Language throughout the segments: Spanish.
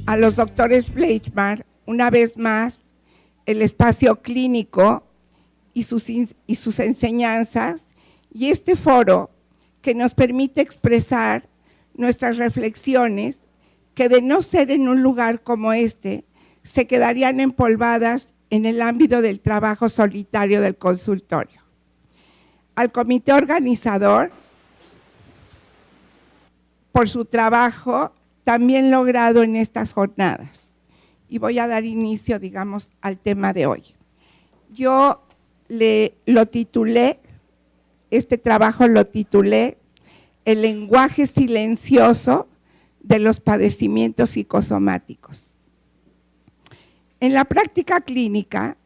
a los doctores Bleichmar, una vez más, el espacio clínico y sus enseñanzas, y este foro que nos permite expresar nuestras reflexiones, que de no ser en un lugar como este, se quedarían empolvadas en el ámbito del trabajo solitario del consultorio. Al comité organizador, por su trabajo también logrado en estas jornadas. Y voy a dar inicio, digamos, al tema de hoy. Yo lo titulé, este trabajo lo titulé El lenguaje silencioso de los padecimientos psicosomáticos. En la práctica clínica,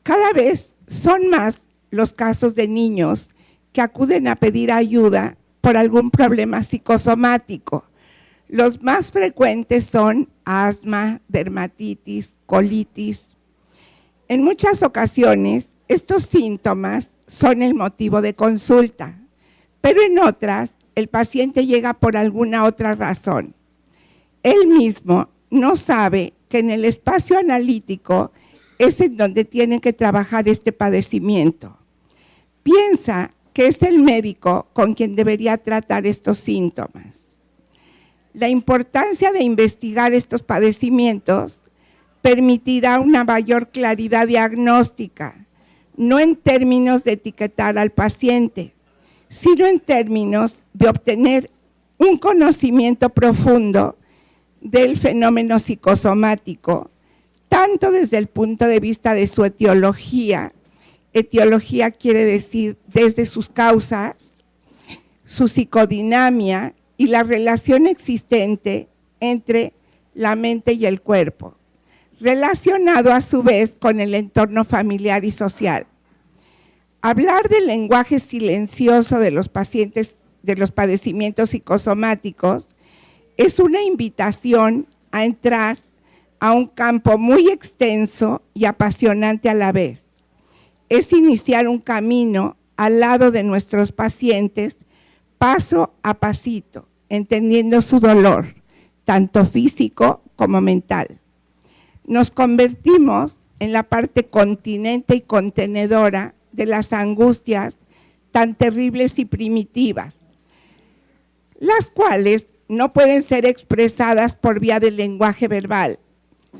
cada vez son más los casos de niños que acuden a pedir ayuda por algún problema psicosomático. Los más frecuentes son asma, dermatitis, colitis. En muchas ocasiones, estos síntomas son el motivo de consulta, pero en otras, el paciente llega por alguna otra razón. Él mismo no sabe que en el espacio analítico es en donde tiene que trabajar este padecimiento. Piensa que es el médico con quien debería tratar estos síntomas. La importancia de investigar estos padecimientos permitirá una mayor claridad diagnóstica, no en términos de etiquetar al paciente, sino en términos de obtener un conocimiento profundo del fenómeno psicosomático, tanto desde el punto de vista de su etiología. Etiología quiere decir desde sus causas, su psicodinamia y la relación existente entre la mente y el cuerpo, relacionado a su vez con el entorno familiar y social. Hablar del lenguaje silencioso de los pacientes, de los padecimientos psicosomáticos, es una invitación a entrar a un campo muy extenso y apasionante a la vez. Es iniciar un camino al lado de nuestros pacientes, paso a pasito, entendiendo su dolor, tanto físico como mental. Nos convertimos en la parte continente y contenedora de las angustias tan terribles y primitivas, las cuales no pueden ser expresadas por vía del lenguaje verbal,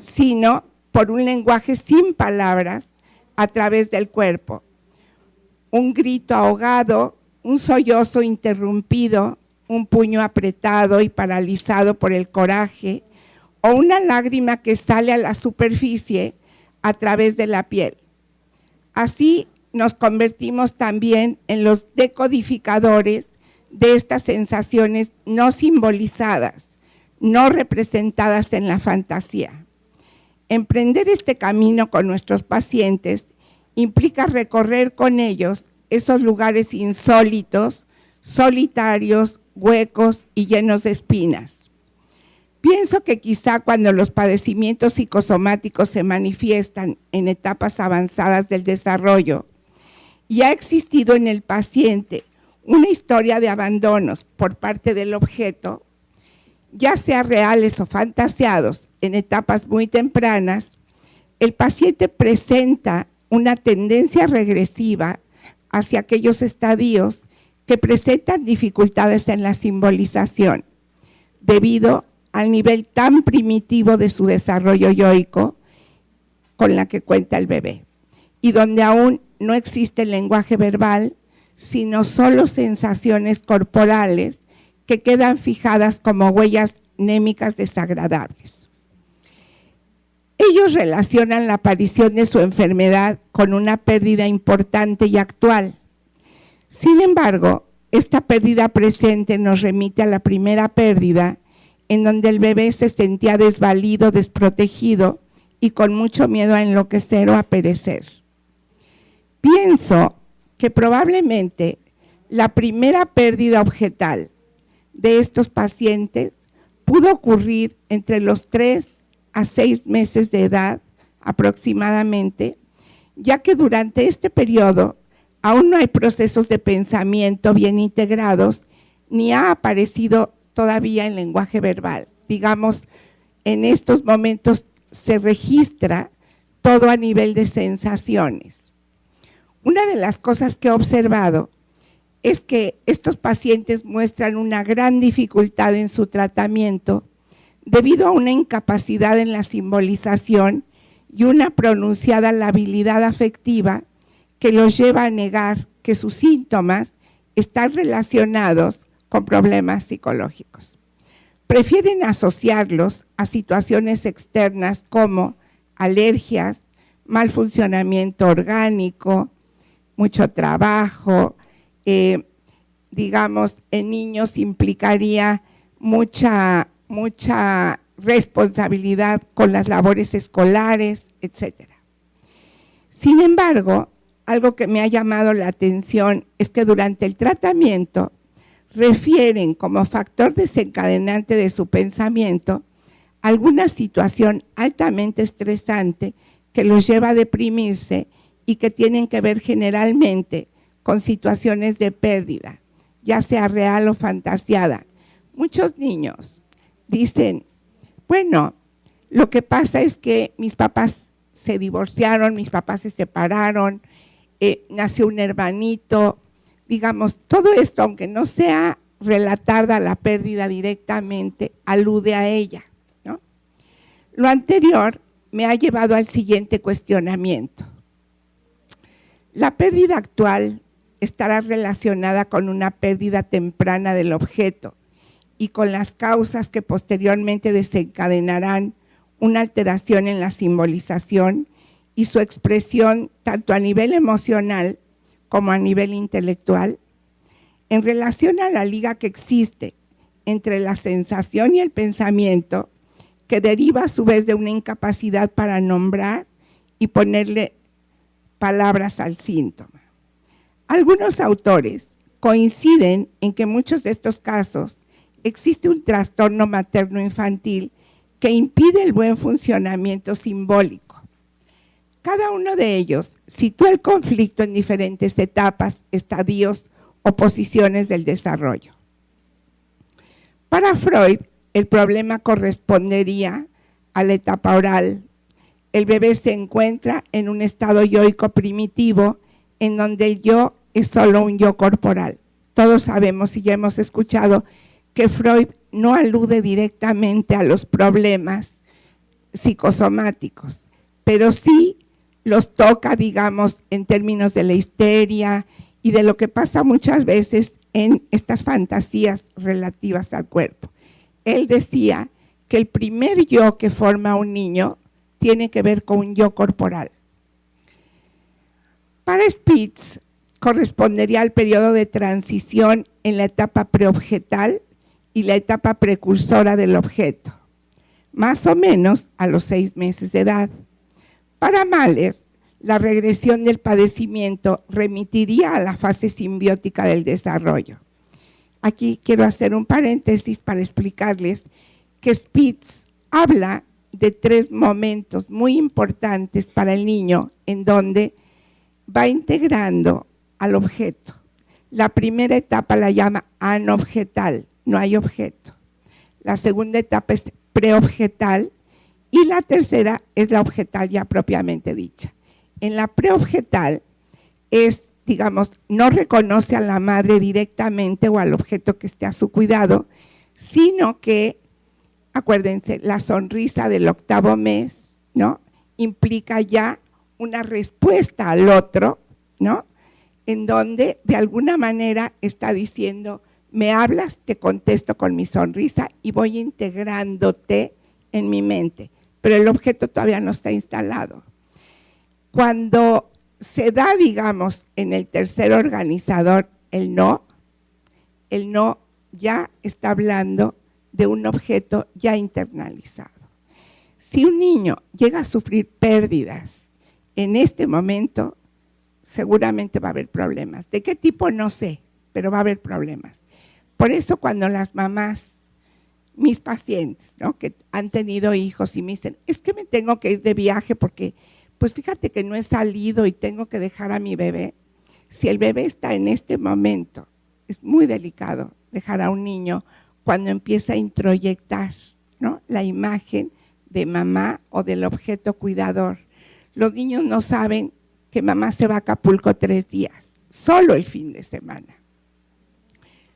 sino por un lenguaje sin palabras a través del cuerpo. Un grito ahogado, un sollozo interrumpido, un puño apretado y paralizado por el coraje, o una lágrima que sale a la superficie a través de la piel. Así nos convertimos también en los decodificadores de estas sensaciones no simbolizadas, no representadas en la fantasía. Emprender este camino con nuestros pacientes implica recorrer con ellos esos lugares insólitos, solitarios, huecos y llenos de espinas. Pienso que quizá cuando los padecimientos psicosomáticos se manifiestan en etapas avanzadas del desarrollo, y ha existido en el paciente una historia de abandonos por parte del objeto, ya sea reales o fantaseados en etapas muy tempranas, el paciente presenta una tendencia regresiva hacia aquellos estadios que presentan dificultades en la simbolización, debido al nivel tan primitivo de su desarrollo yoico con la que cuenta el bebé, y donde aún no existe el lenguaje verbal, sino solo sensaciones corporales que quedan fijadas como huellas némicas desagradables. Ellos relacionan la aparición de su enfermedad con una pérdida importante y actual. Sin embargo, esta pérdida presente nos remite a la primera pérdida, en donde el bebé se sentía desvalido, desprotegido y con mucho miedo a enloquecer o a perecer. Pienso que probablemente la primera pérdida objetal de estos pacientes pudo ocurrir entre los 3 a 6 meses de edad aproximadamente, ya que durante este periodo aún no hay procesos de pensamiento bien integrados ni ha aparecido todavía el lenguaje verbal. Digamos, en estos momentos se registra todo a nivel de sensaciones. Una de las cosas que he observado es que estos pacientes muestran una gran dificultad en su tratamiento debido a una incapacidad en la simbolización y una pronunciada labilidad afectiva que los lleva a negar que sus síntomas están relacionados con problemas psicológicos. Prefieren asociarlos a situaciones externas como alergias, mal funcionamiento orgánico, mucho trabajo, digamos, en niños implicaría mucha responsabilidad con las labores escolares, etc. Sin embargo, algo que me ha llamado la atención es que durante el tratamiento refieren como factor desencadenante de su pensamiento alguna situación altamente estresante que los lleva a deprimirse y que tienen que ver generalmente con situaciones de pérdida, ya sea real o fantaseada. Muchos niños dicen, bueno, lo que pasa es que mis papás se divorciaron, mis papás se separaron, nació un hermanito, digamos, todo esto, aunque no sea relatada la pérdida directamente, alude a ella, ¿no? Lo anterior me ha llevado al siguiente cuestionamiento. La pérdida actual estará relacionada con una pérdida temprana del objeto y con las causas que posteriormente desencadenarán una alteración en la simbolización y su expresión tanto a nivel emocional como a nivel intelectual. En relación a la liga que existe entre la sensación y el pensamiento, que deriva a su vez de una incapacidad para nombrar y ponerle palabras al síntoma. Algunos autores coinciden en que en muchos de estos casos existe un trastorno materno-infantil que impide el buen funcionamiento simbólico. Cada uno de ellos sitúa el conflicto en diferentes etapas, estadios o posiciones del desarrollo. Para Freud, el problema correspondería a la etapa oral. El bebé se encuentra en un estado yoico primitivo en donde el yo es solo un yo corporal. Todos sabemos y ya hemos escuchado que Freud no alude directamente a los problemas psicosomáticos, pero sí los toca, digamos, en términos de la histeria y de lo que pasa muchas veces en estas fantasías relativas al cuerpo. Él decía que el primer yo que forma un niño tiene que ver con un yo corporal. Para Spitz, correspondería al periodo de transición en la etapa preobjetal y la etapa precursora del objeto, más o menos a los 6 meses de edad. Para Mahler, la regresión del padecimiento remitiría a la fase simbiótica del desarrollo. Aquí quiero hacer un paréntesis para explicarles que Spitz habla de 3 momentos muy importantes para el niño en donde va integrando al objeto. La primera etapa la llama anobjetal, no hay objeto. La segunda etapa es preobjetal y la tercera es la objetal ya propiamente dicha. En la preobjetal es, digamos, no reconoce a la madre directamente o al objeto que esté a su cuidado, sino que, acuérdense, la sonrisa del 8º mes, ¿no? Implica ya una respuesta al otro, ¿no? En donde de alguna manera está diciendo, me hablas, te contesto con mi sonrisa y voy integrándote en mi mente, pero el objeto todavía no está instalado. Cuando se da, digamos, en el tercer organizador el no ya está hablando de un objeto ya internalizado. Si un niño llega a sufrir pérdidas en este momento, seguramente va a haber problemas. ¿De qué tipo? No sé, pero va a haber problemas. Por eso cuando las mamás, mis pacientes, ¿no?, que han tenido hijos y me dicen, es que me tengo que ir de viaje porque, pues fíjate que no he salido y tengo que dejar a mi bebé. Si el bebé está en este momento, es muy delicado dejar a un niño cuando empieza a introyectar, ¿no?, la imagen de mamá o del objeto cuidador. Los niños no saben que mamá se va a Acapulco 3 días, solo el fin de semana.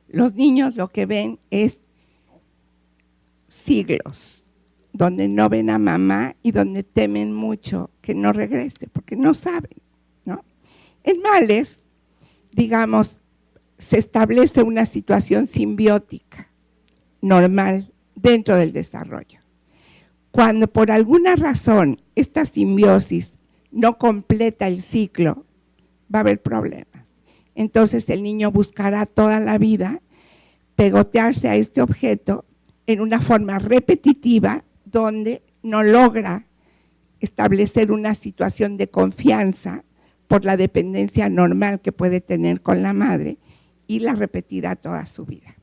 Los niños lo que ven es siglos, donde no ven a mamá y donde temen mucho que no regrese, porque no saben, ¿no? En Mahler, digamos, se establece una situación simbiótica, normal, dentro del desarrollo. Cuando por alguna razón esta simbiosis no completa el ciclo, va a haber problemas. Entonces el niño buscará toda la vida pegotearse a este objeto en una forma repetitiva donde no logra establecer una situación de confianza por la dependencia normal que puede tener con la madre y la repetirá toda su vida.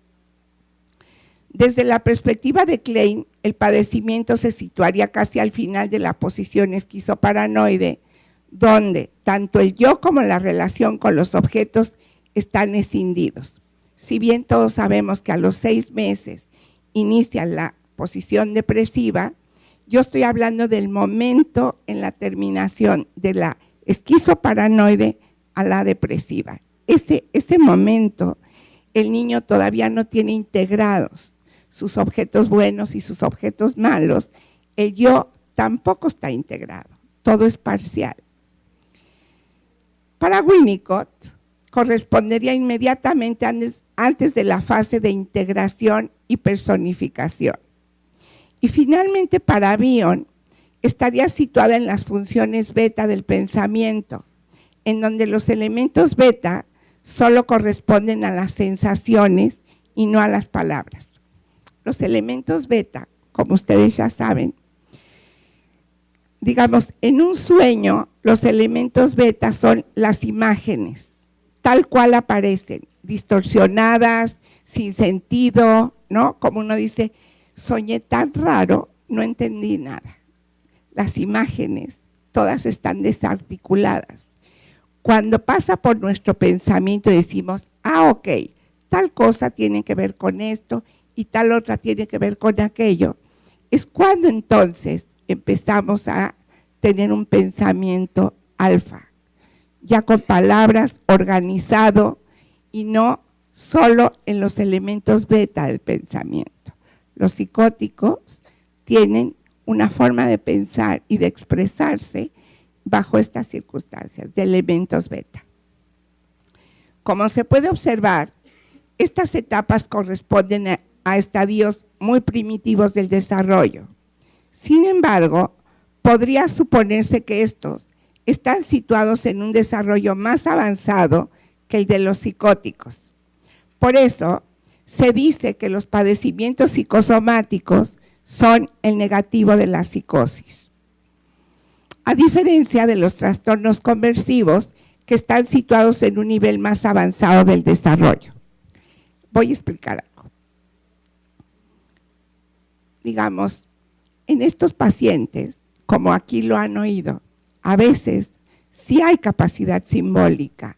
Desde la perspectiva de Klein, el padecimiento se situaría casi al final de la posición esquizoparanoide, donde tanto el yo como la relación con los objetos están escindidos. Si bien todos sabemos que a los 6 meses inicia la posición depresiva, yo estoy hablando del momento en la terminación de la esquizoparanoide a la depresiva. Ese momento, el niño todavía no tiene integrados sus objetos buenos y sus objetos malos. El yo tampoco está integrado, todo es parcial. Para Winnicott, correspondería inmediatamente antes de la fase de integración y personificación. Y finalmente para Bion, estaría situada en las funciones beta del pensamiento, en donde los elementos beta solo corresponden a las sensaciones y no a las palabras. Los elementos beta, como ustedes ya saben, digamos, en un sueño, los elementos beta son las imágenes, tal cual aparecen, distorsionadas, sin sentido, ¿no? Como uno dice, soñé tan raro, no entendí nada. Las imágenes, todas están desarticuladas. Cuando pasa por nuestro pensamiento decimos, ok, tal cosa tiene que ver con esto y tal otra tiene que ver con aquello. Es cuando entonces empezamos a tener un pensamiento alfa, ya con palabras, organizado y no solo en los elementos beta del pensamiento. Los psicóticos tienen una forma de pensar y de expresarse bajo estas circunstancias de elementos beta. Como se puede observar, estas etapas corresponden a estadios muy primitivos del desarrollo. Sin embargo, podría suponerse que estos están situados en un desarrollo más avanzado que el de los psicóticos. Por eso, se dice que los padecimientos psicosomáticos son el negativo de la psicosis. A diferencia de los trastornos conversivos, que están situados en un nivel más avanzado del desarrollo. Voy a explicar algo. Digamos, en estos pacientes, como aquí lo han oído, a veces sí hay capacidad simbólica,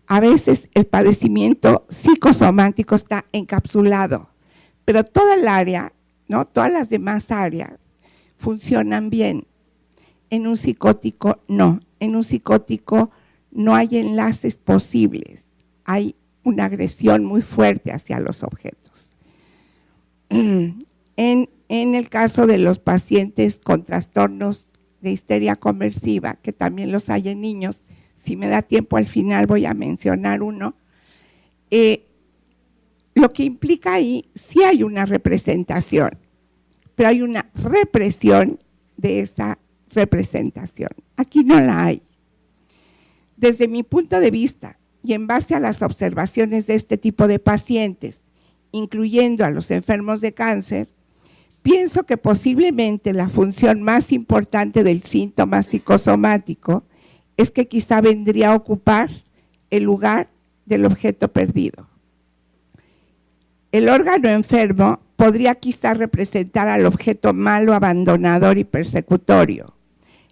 a veces el padecimiento psicosomático está encapsulado, pero toda el área, ¿no? Todas las demás áreas funcionan bien. En un psicótico no, en un psicótico no hay enlaces posibles, hay una agresión muy fuerte hacia los objetos. En el caso de los pacientes con trastornos de histeria conversiva, que también los hay en niños, si me da tiempo al final voy a mencionar uno, lo que implica ahí, sí hay una representación, pero hay una represión de esa representación. Aquí no la hay. Desde mi punto de vista y en base a las observaciones de este tipo de pacientes, incluyendo a los enfermos de cáncer, pienso que posiblemente la función más importante del síntoma psicosomático es que quizá vendría a ocupar el lugar del objeto perdido. El órgano enfermo podría quizá representar al objeto malo, abandonador y persecutorio.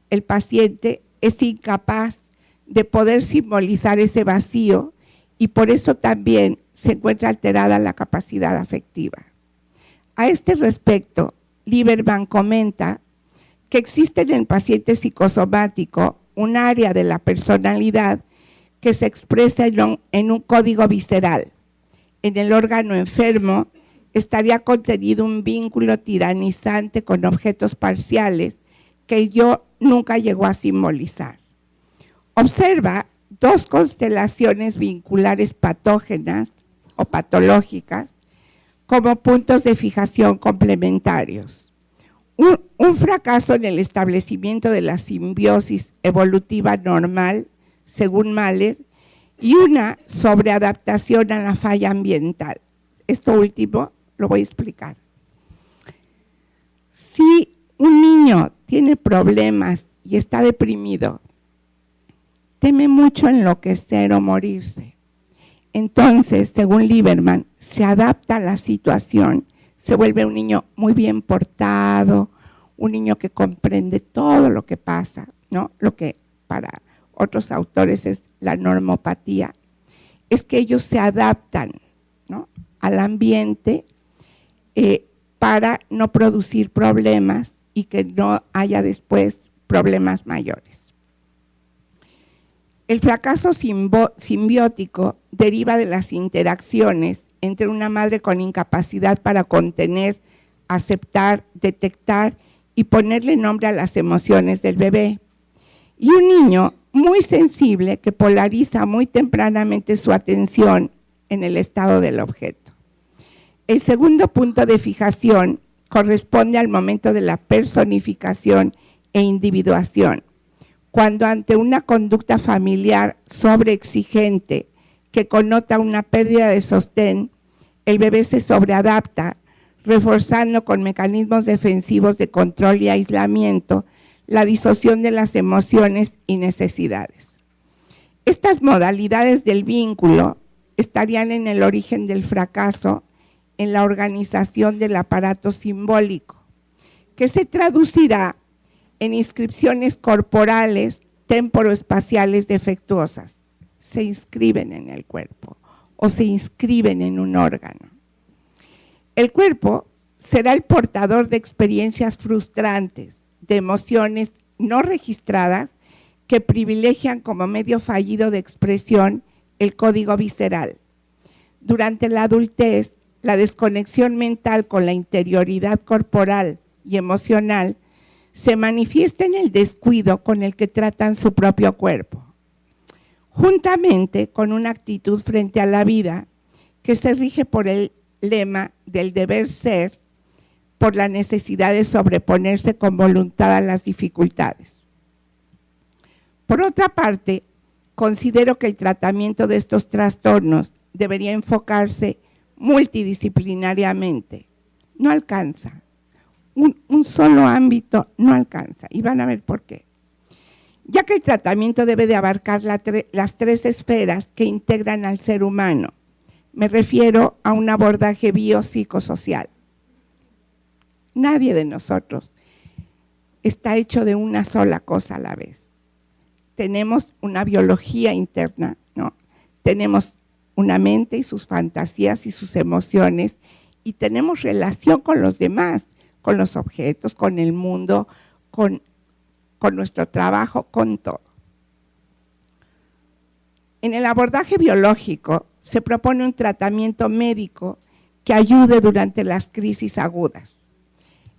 El paciente es incapaz de poder simbolizar ese vacío y por eso también se encuentra alterada la capacidad afectiva. A este respecto, Lieberman comenta que existe en el paciente psicosomático un área de la personalidad que se expresa en un código visceral. En el órgano enfermo estaría contenido un vínculo tiranizante con objetos parciales que el yo nunca llegó a simbolizar. Observa dos constelaciones vinculares patógenas o patológicas como puntos de fijación complementarios. Un fracaso en el establecimiento de la simbiosis evolutiva normal, según Mahler, y una sobreadaptación a la falla ambiental. Esto último lo voy a explicar. Si un niño tiene problemas y está deprimido, teme mucho enloquecer o morirse. Entonces, según Lieberman, se adapta a la situación, se vuelve un niño muy bien portado, un niño que comprende todo lo que pasa, ¿no? Lo que para otros autores es la normopatía, es que ellos se adaptan, ¿no?, al ambiente para no producir problemas y que no haya después problemas mayores. El fracaso simbiótico deriva de las interacciones entre una madre con incapacidad para contener, aceptar, detectar y ponerle nombre a las emociones del bebé, y un niño muy sensible que polariza muy tempranamente su atención en el estado del objeto. El segundo punto de fijación corresponde al momento de la personificación e individuación, cuando ante una conducta familiar sobreexigente que connota una pérdida de sostén, el bebé se sobreadapta, reforzando con mecanismos defensivos de control y aislamiento la disociación de las emociones y necesidades. Estas modalidades del vínculo estarían en el origen del fracaso en la organización del aparato simbólico, que se traducirá en inscripciones corporales temporoespaciales defectuosas. Se inscriben en el cuerpo o se inscriben en un órgano. El cuerpo será el portador de experiencias frustrantes, de emociones no registradas que privilegian como medio fallido de expresión el código visceral. Durante la adultez, la desconexión mental con la interioridad corporal y emocional se manifiesta en el descuido con el que tratan su propio cuerpo, juntamente con una actitud frente a la vida que se rige por el lema del deber ser, por la necesidad de sobreponerse con voluntad a las dificultades. Por otra parte, considero que el tratamiento de estos trastornos debería enfocarse multidisciplinariamente. No alcanza. Un solo ámbito no alcanza, y van a ver por qué. Ya que el tratamiento debe de abarcar las tres esferas que integran al ser humano. Me refiero a un abordaje biopsicosocial. Nadie de nosotros está hecho de una sola cosa a la vez. Tenemos una biología interna, ¿no? Tenemos una mente y sus fantasías y sus emociones, y tenemos relación con los demás, con los objetos, con el mundo, con nuestro trabajo, con todo. En el abordaje biológico se propone un tratamiento médico que ayude durante las crisis agudas.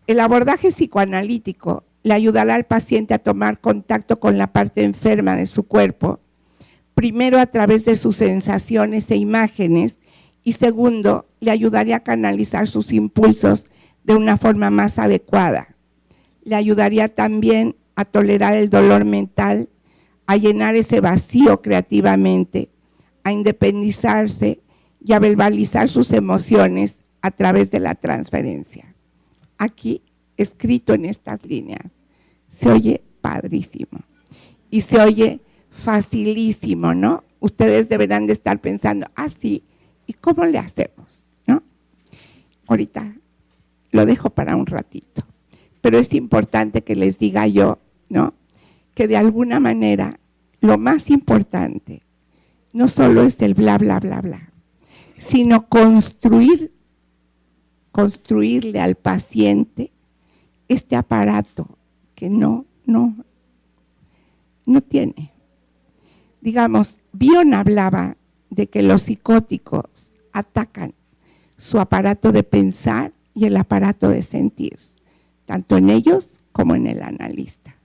El abordaje psicoanalítico le ayudará al paciente a tomar contacto con la parte enferma de su cuerpo, primero a través de sus sensaciones e imágenes, y segundo, le ayudaría a canalizar sus impulsos de una forma más adecuada. Le ayudaría también a tolerar el dolor mental, a llenar ese vacío creativamente, a independizarse y a verbalizar sus emociones a través de la transferencia. Aquí, escrito en estas líneas, se oye padrísimo y se oye facilísimo, ¿no? Ustedes deberán de estar pensando, sí, ¿y cómo le hacemos? ¿No? Ahorita lo dejo para un ratito, pero es importante que les diga yo, ¿no?, que de alguna manera lo más importante no solo es el bla, bla, bla, bla, sino construirle al paciente este aparato que no tiene. Digamos, Bion hablaba de que los psicóticos atacan su aparato de pensar y el aparato de sentir, tanto en ellos como en el analista.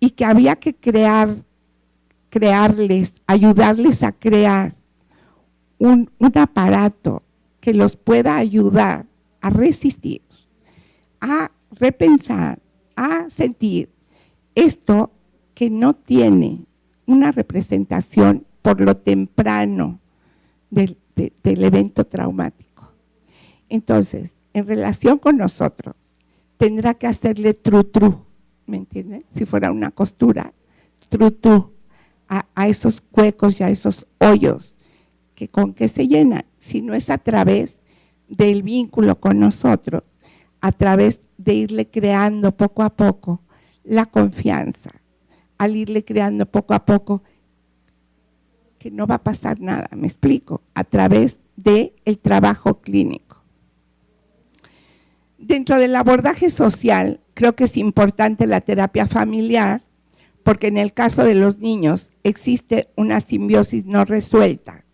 Y que había que ayudarles a crear un aparato que los pueda ayudar a resistir, a repensar, a sentir esto que no tiene una representación por lo temprano del evento traumático. Entonces, en relación con nosotros, tendrá que hacerle tru-tru, ¿me entienden? Si fuera una costura, tru-tru, a esos huecos y a esos hoyos, que con qué se llenan, si no es a través del vínculo con nosotros, a través de irle creando poco a poco la confianza, al irle creando poco a poco que no va a pasar nada, me explico, a través del trabajo clínico. Dentro del abordaje social, creo que es importante la terapia familiar, porque en el caso de los niños existe una simbiosis no resuelta.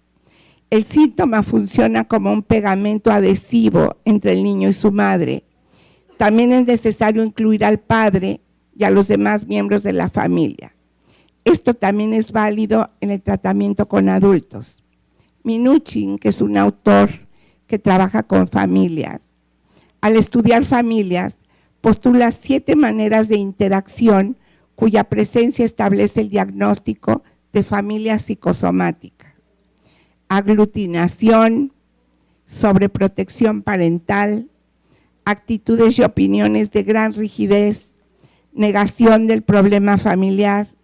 El síntoma funciona como un pegamento adhesivo entre el niño y su madre. También es necesario incluir al padre y a los demás miembros de la familia. Esto también es válido en el tratamiento con adultos. Minuchin, que es un autor que trabaja con familias, al estudiar familias, postula 7 maneras de interacción cuya presencia establece el diagnóstico de familia psicosomática. Aglutinación, sobreprotección parental, actitudes y opiniones de gran rigidez, negación del problema familiar,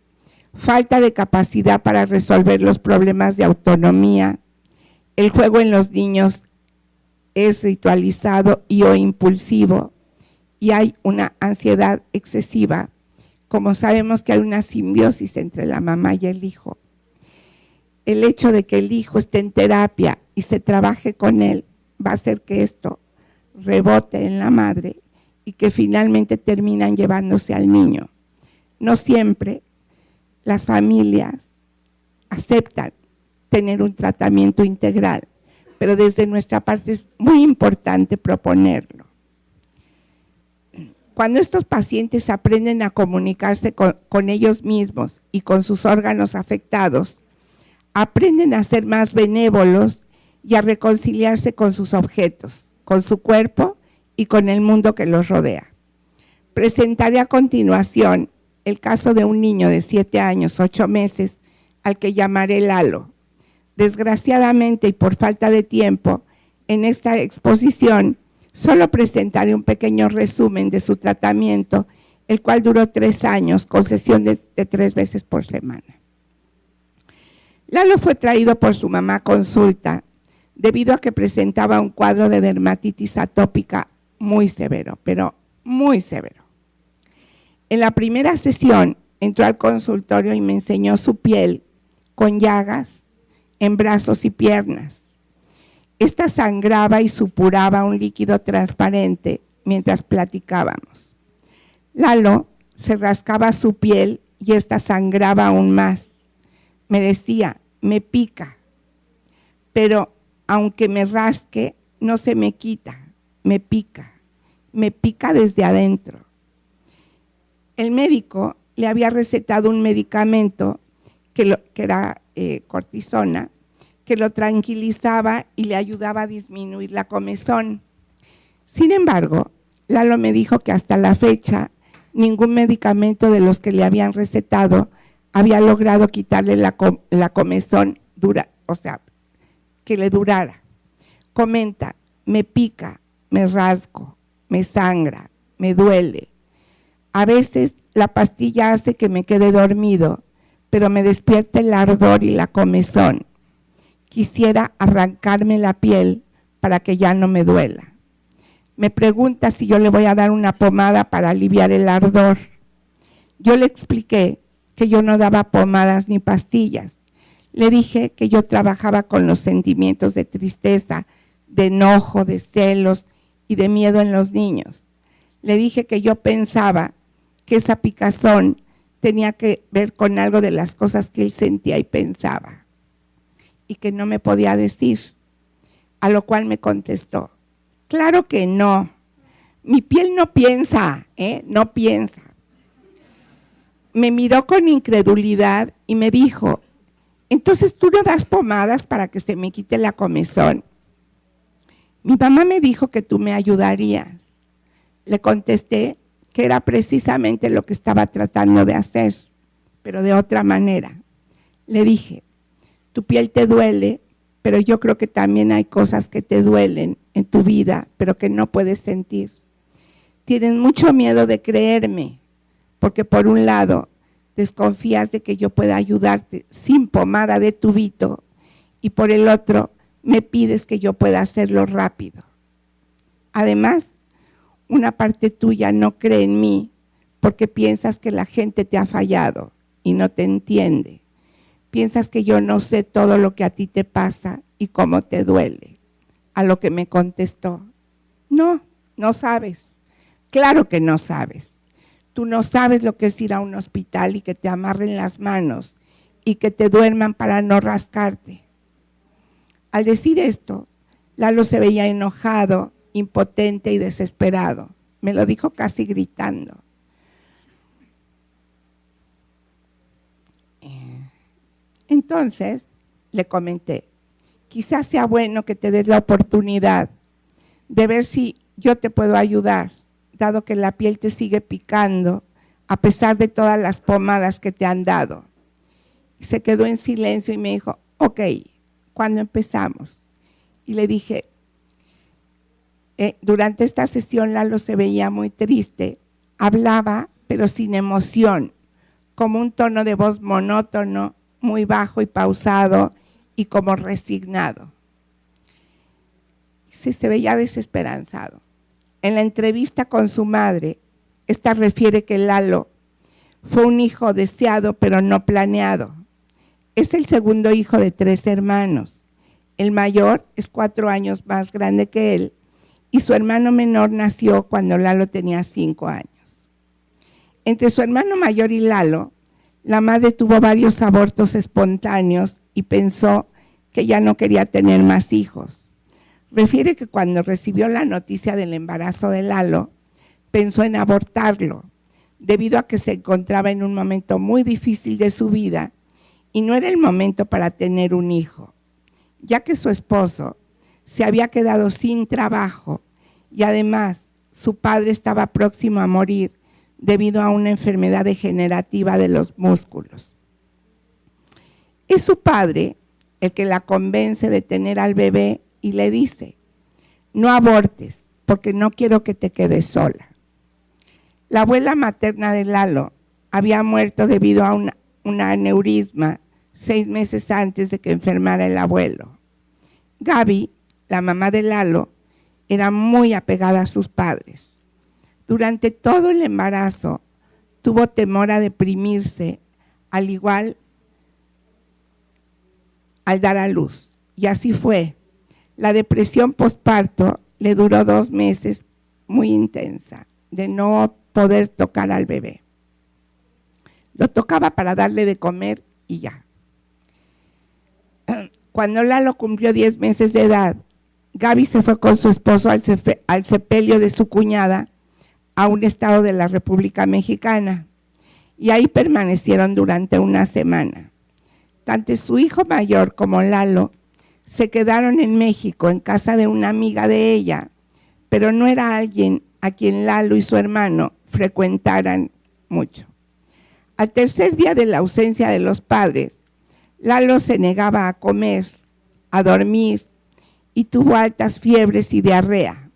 falta de capacidad para resolver los problemas de autonomía, el juego en los niños es ritualizado y o impulsivo y hay una ansiedad excesiva, como sabemos que hay una simbiosis entre la mamá y el hijo. El hecho de que el hijo esté en terapia y se trabaje con él va a hacer que esto rebote en la madre y que finalmente terminan llevándose al niño. No siempre las familias aceptan tener un tratamiento integral, pero desde nuestra parte es muy importante proponerlo. Cuando estos pacientes aprenden a comunicarse con ellos mismos y con sus órganos afectados, aprenden a ser más benévolos y a reconciliarse con sus objetos, con su cuerpo y con el mundo que los rodea. Presentaré a continuación el caso de un niño de 7 años, 8 meses, al que llamaré Lalo. Desgraciadamente y por falta de tiempo, en esta exposición solo presentaré un pequeño resumen de su tratamiento, el cual duró 3 años, con sesiones de 3 veces por semana. Lalo fue traído por su mamá a consulta debido a que presentaba un cuadro de dermatitis atópica muy severo, pero muy severo. En la primera sesión entró al consultorio y me enseñó su piel con llagas en brazos y piernas. Esta sangraba y supuraba un líquido transparente mientras platicábamos. Lalo se rascaba su piel y esta sangraba aún más. Me decía, me pica, pero aunque me rasque, no se me quita, me pica desde adentro. El médico le había recetado un medicamento que era cortisona, que lo tranquilizaba y le ayudaba a disminuir la comezón. Sin embargo, Lalo me dijo que hasta la fecha ningún medicamento de los que le habían recetado había logrado quitarle la comezón dura, o sea, que le durara. Comenta, me pica, me rasgo, me sangra, me duele. A veces la pastilla hace que me quede dormido, pero me despierta el ardor y la comezón. Quisiera arrancarme la piel para que ya no me duela. Me pregunta si yo le voy a dar una pomada para aliviar el ardor. Yo le expliqué que yo no daba pomadas ni pastillas. Le dije que yo trabajaba con los sentimientos de tristeza, de enojo, de celos y de miedo en los niños. Le dije que yo pensaba que esa picazón tenía que ver con algo de las cosas que él sentía y pensaba y que no me podía decir, a lo cual me contestó, claro que no, mi piel no piensa, no piensa. Me miró con incredulidad y me dijo, entonces tú no das pomadas para que se me quite la comezón. Mi mamá me dijo que tú me ayudarías. Le contesté que era precisamente lo que estaba tratando de hacer, pero de otra manera. Le dije, tu piel te duele, pero yo creo que también hay cosas que te duelen en tu vida, pero que no puedes sentir. Tienes mucho miedo de creerme, porque por un lado desconfías de que yo pueda ayudarte sin pomada de tubito y por el otro me pides que yo pueda hacerlo rápido. Además, una parte tuya no cree en mí porque piensas que la gente te ha fallado y no te entiende. Piensas que yo no sé todo lo que a ti te pasa y cómo te duele. A lo que me contestó, no, no sabes. Claro que no sabes. Tú no sabes lo que es ir a un hospital y que te amarren las manos y que te duerman para no rascarte. Al decir esto, Lalo se veía enojado, impotente y desesperado. Me lo dijo casi gritando. Entonces le comenté, quizás sea bueno que te des la oportunidad de ver si yo te puedo ayudar, dado que la piel te sigue picando a pesar de todas las pomadas que te han dado. Y se quedó en silencio y me dijo, ok, ¿cuándo empezamos? Y le dije, durante esta sesión Lalo se veía muy triste, hablaba pero sin emoción, como un tono de voz monótono, muy bajo y pausado y como resignado. Se veía desesperanzado. En la entrevista con su madre, esta refiere que Lalo fue un hijo deseado pero no planeado. Es el segundo hijo de 3 hermanos. El mayor es 4 años más grande que él y su hermano menor nació cuando Lalo tenía 5 años. Entre su hermano mayor y Lalo, la madre tuvo varios abortos espontáneos y pensó que ya no quería tener más hijos. Refiere que cuando recibió la noticia del embarazo de Lalo, pensó en abortarlo, debido a que se encontraba en un momento muy difícil de su vida y no era el momento para tener un hijo, ya que su esposo se había quedado sin trabajo y además su padre estaba próximo a morir debido a una enfermedad degenerativa de los músculos. Es su padre el que la convence de tener al bebé y le dice, no abortes porque no quiero que te quedes sola. La abuela materna de Lalo había muerto debido a un aneurisma 6 meses antes de que enfermara el abuelo. Gaby, la mamá de Lalo, era muy apegada a sus padres. Durante todo el embarazo tuvo temor a deprimirse, al igual al dar a luz. Y así fue. La depresión posparto le duró 2 meses muy intensa, de no poder tocar al bebé. Lo tocaba para darle de comer y ya. Cuando Lalo cumplió 10 meses de edad, Gaby se fue con su esposo al sepelio de su cuñada a un estado de la República Mexicana y ahí permanecieron durante una semana. Tanto su hijo mayor como Lalo se quedaron en México en casa de una amiga de ella, pero no era alguien a quien Lalo y su hermano frecuentaran mucho. Al tercer día de la ausencia de los padres, Lalo se negaba a comer, a dormir y tuvo altas fiebres y diarrea,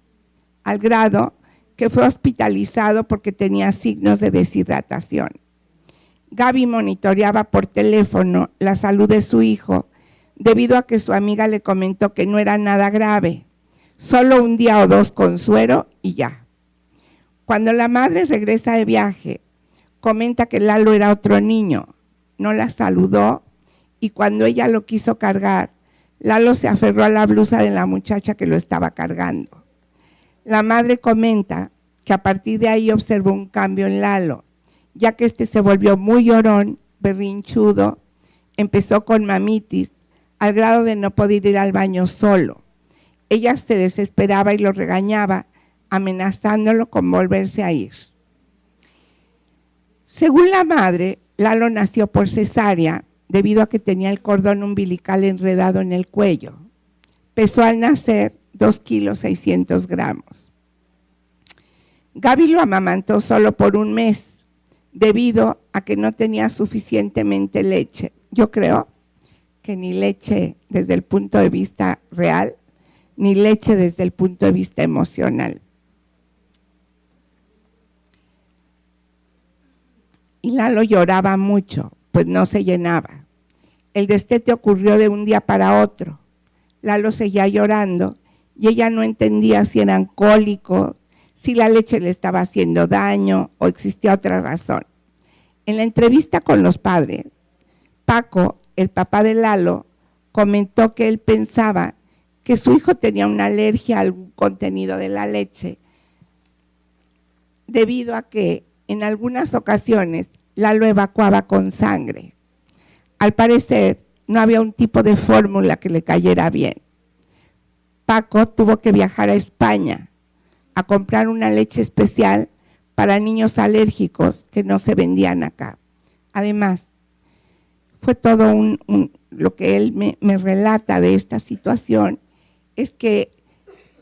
al grado que fue hospitalizado porque tenía signos de deshidratación. Gaby monitoreaba por teléfono la salud de su hijo debido a que su amiga le comentó que no era nada grave, solo un día o 2 con suero y ya. Cuando la madre regresa de viaje, comenta que Lalo era otro niño, no la saludó y cuando ella lo quiso cargar, Lalo se aferró a la blusa de la muchacha que lo estaba cargando. La madre comenta que a partir de ahí observó un cambio en Lalo, ya que se volvió muy llorón, berrinchudo, empezó con mamitis, al grado de no poder ir al baño solo. Ella se desesperaba y lo regañaba, amenazándolo con volverse a ir. Según la madre, Lalo nació por cesárea debido a que tenía el cordón umbilical enredado en el cuello. Pesó al nacer 2,6 kilos. Gaby lo amamantó solo por un mes debido a que no tenía suficientemente leche. Yo creo que ni leche desde el punto de vista real, ni leche desde el punto de vista emocional. Y Lalo lloraba mucho, pues no se llenaba. El destete ocurrió de un día para otro. Lalo seguía llorando y ella no entendía si eran cólicos, si la leche le estaba haciendo daño o existía otra razón. En la entrevista con los padres, Paco, el papá de Lalo, comentó que él pensaba que su hijo tenía una alergia a algún contenido de la leche, debido a que en algunas ocasiones Lalo evacuaba con sangre. Al parecer, no había un tipo de fórmula que le cayera bien. Paco tuvo que viajar a España a comprar una leche especial para niños alérgicos que no se vendían acá. Además, fue todo lo que él me relata de esta situación, es que,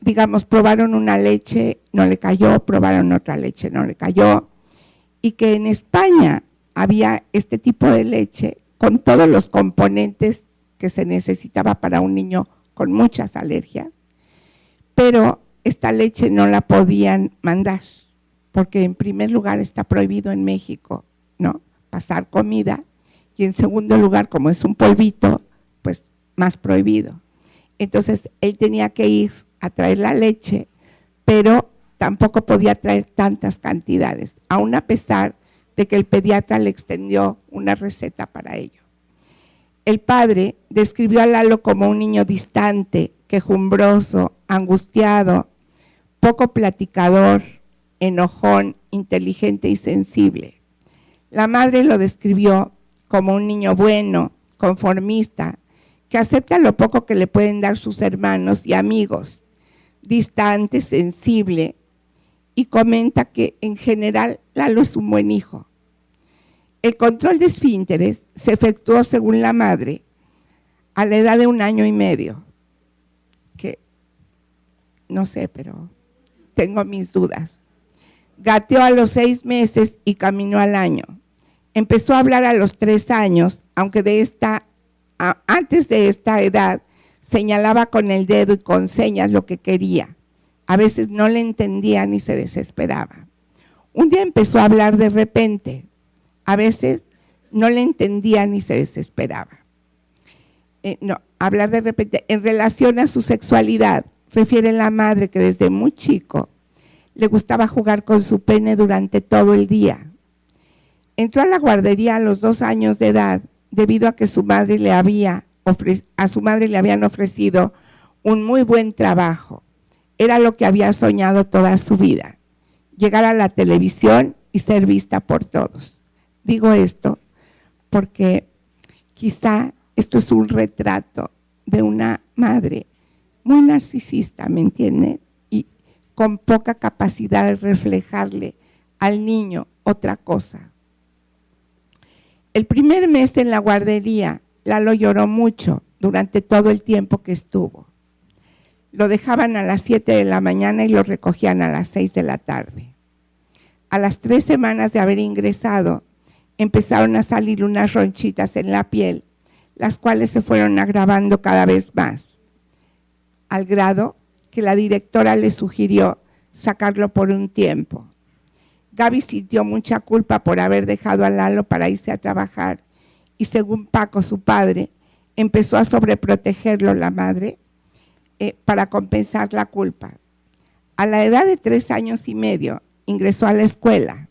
digamos, probaron una leche, no le cayó, probaron otra leche, no le cayó, y que en España había este tipo de leche con todos los componentes que se necesitaba para un niño con muchas alergias, pero esta leche no la podían mandar, porque en primer lugar está prohibido en México, ¿no?, pasar comida, y en segundo lugar, como es un polvito, pues más prohibido. Entonces, él tenía que ir a traer la leche, pero tampoco podía traer tantas cantidades, aun a pesar de que el pediatra le extendió una receta para ello. El padre describió a Lalo como un niño distante, quejumbroso, angustiado, poco platicador, enojón, inteligente y sensible. La madre lo describió como un niño bueno, conformista, que acepta lo poco que le pueden dar sus hermanos y amigos, distante, sensible, y comenta que en general Lalo es un buen hijo. El control de esfínteres se efectuó, según la madre, a la edad de 1 año y medio, que no sé, pero tengo mis dudas. Gateó a los 6 meses y caminó al año. Empezó a hablar a los 3 años, aunque antes de esta edad señalaba con el dedo y con señas lo que quería. A veces no le entendía ni se desesperaba. Un día empezó a hablar de repente. A veces no le entendía ni se desesperaba. Hablar de repente. En relación a su sexualidad, refiere la madre que desde muy chico le gustaba jugar con su pene durante todo el día. Entró a la guardería a los 2 años de edad debido a que a su madre le habían ofrecido un muy buen trabajo. Era lo que había soñado toda su vida, llegar a la televisión y ser vista por todos. Digo esto porque quizá esto es un retrato de una madre muy narcisista, ¿me entienden? Y con poca capacidad de reflejarle al niño otra cosa. El primer mes en la guardería, Lalo lloró mucho durante todo el tiempo que estuvo. Lo dejaban a las 7 de la mañana y lo recogían a las 6 de la tarde. A las 3 semanas de haber ingresado, empezaron a salir unas ronchitas en la piel, las cuales se fueron agravando cada vez más, al grado que la directora le sugirió sacarlo por un tiempo. Gaby sintió mucha culpa por haber dejado a Lalo para irse a trabajar y, según Paco, su padre, empezó a sobreprotegerlo la madre para compensar la culpa. A la edad de 3 años y medio ingresó a la escuela.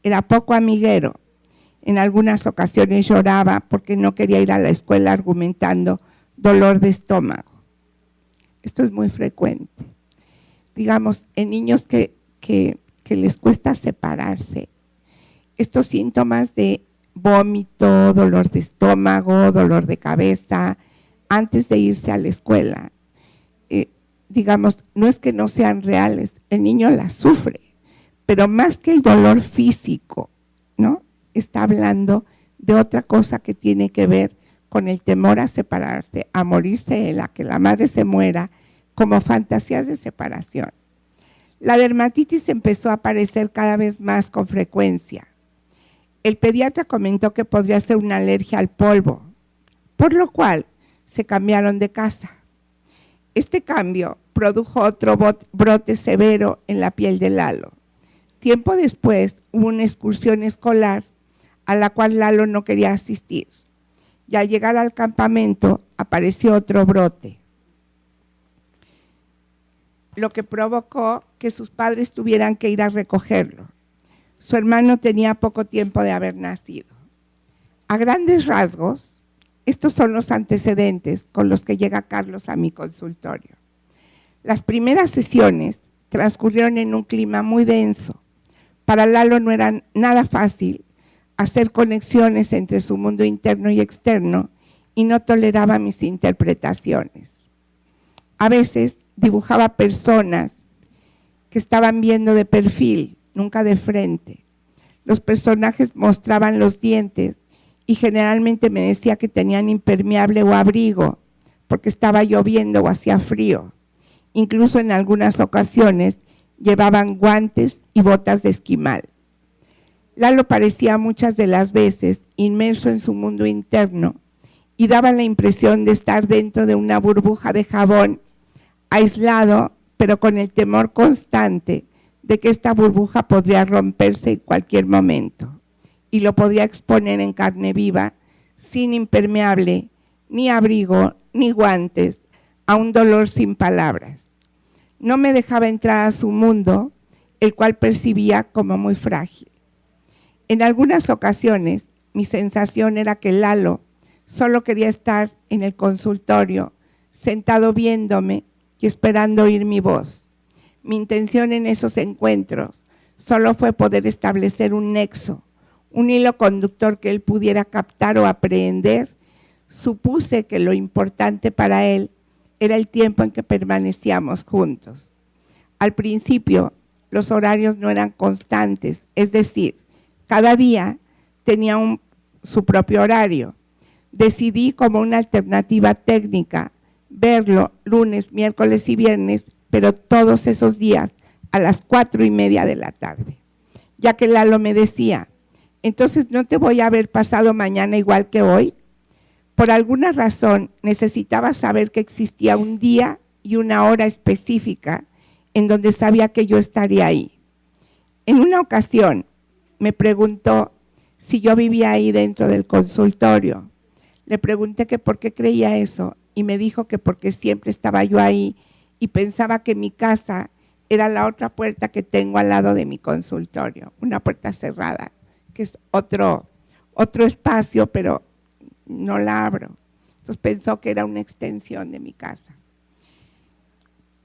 Era poco amiguero. En algunas ocasiones lloraba porque no quería ir a la escuela argumentando dolor de estómago. Esto es muy frecuente. Digamos, en niños que les cuesta separarse estos síntomas de vómito, dolor de estómago, dolor de cabeza, antes de irse a la escuela. Digamos, no es que no sean reales, el niño las sufre, pero más que el dolor físico, ¿no? Está hablando de otra cosa que tiene que ver con el temor a separarse, a morirse, a que la madre se muera, como fantasías de separación. La dermatitis empezó a aparecer cada vez más con frecuencia. El pediatra comentó que podría ser una alergia al polvo, por lo cual se cambiaron de casa. Este cambio produjo otro brote severo en la piel de Lalo. Tiempo después hubo una excursión escolar a la cual Lalo no quería asistir. Y al llegar al campamento apareció otro brote, lo que provocó que sus padres tuvieran que ir a recogerlo. Su hermano tenía poco tiempo de haber nacido. A grandes rasgos, estos son los antecedentes con los que llega Carlos a mi consultorio. Las primeras sesiones transcurrieron en un clima muy denso. Para Lalo no era nada fácil hacer conexiones entre su mundo interno y externo y no toleraba mis interpretaciones. A veces dibujaba personas que estaban viendo de perfil, nunca de frente. Los personajes mostraban los dientes y generalmente me decía que tenían impermeable o abrigo porque estaba lloviendo o hacía frío. Incluso en algunas ocasiones llevaban guantes y botas de esquimal. Lalo parecía muchas de las veces inmerso en su mundo interno y daba la impresión de estar dentro de una burbuja de jabón, aislado, pero con el temor constante de que esta burbuja podría romperse en cualquier momento y lo podría exponer en carne viva, sin impermeable, ni abrigo, ni guantes, a un dolor sin palabras. No me dejaba entrar a su mundo, el cual percibía como muy frágil. En algunas ocasiones, mi sensación era que Lalo solo quería estar en el consultorio, sentado viéndome y esperando oír mi voz. Mi intención en esos encuentros solo fue poder establecer un nexo, un hilo conductor que él pudiera captar o aprehender. Supuse que lo importante para él era el tiempo en que permanecíamos juntos. Al principio, los horarios no eran constantes, es decir, cada día tenía su propio horario. Decidí como una alternativa técnica verlo lunes, miércoles y viernes, pero todos esos días a las 4:30 de la tarde. Ya que Lalo me decía, entonces no te voy a ver pasado mañana igual que hoy. Por alguna razón necesitaba saber que existía un día y una hora específica en donde sabía que yo estaría ahí. En una ocasión me preguntó si yo vivía ahí dentro del consultorio. Le pregunté que por qué creía eso y me dijo que porque siempre estaba yo ahí y pensaba que mi casa era la otra puerta que tengo al lado de mi consultorio, una puerta cerrada, que es otro espacio, pero no la abro. Entonces pensó que era una extensión de mi casa.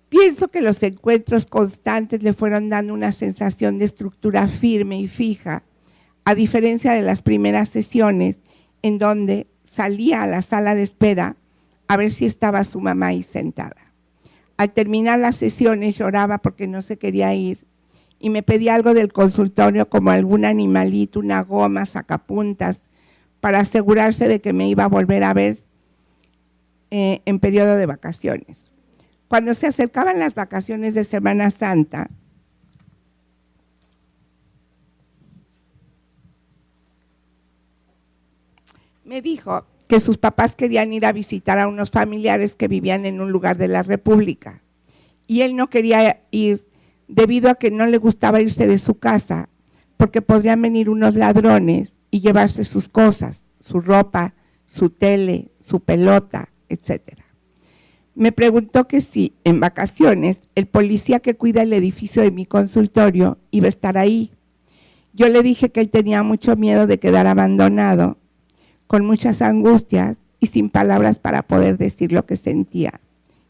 Pienso que los encuentros constantes le fueron dando una sensación de estructura firme y fija, a diferencia de las primeras sesiones en donde salía a la sala de espera a ver si estaba su mamá ahí sentada. Al terminar las sesiones lloraba porque no se quería ir y me pedía algo del consultorio como algún animalito, una goma, sacapuntas, para asegurarse de que me iba a volver a ver en periodo de vacaciones. Cuando se acercaban las vacaciones de Semana Santa, me dijo que sus papás querían ir a visitar a unos familiares que vivían en un lugar de la República. Y él no quería ir debido a que no le gustaba irse de su casa, porque podrían venir unos ladrones y llevarse sus cosas, su ropa, su tele, su pelota, etc. Me preguntó que si en vacaciones el policía que cuida el edificio de mi consultorio iba a estar ahí. Yo le dije que él tenía mucho miedo de quedar abandonado, con muchas angustias y sin palabras para poder decir lo que sentía,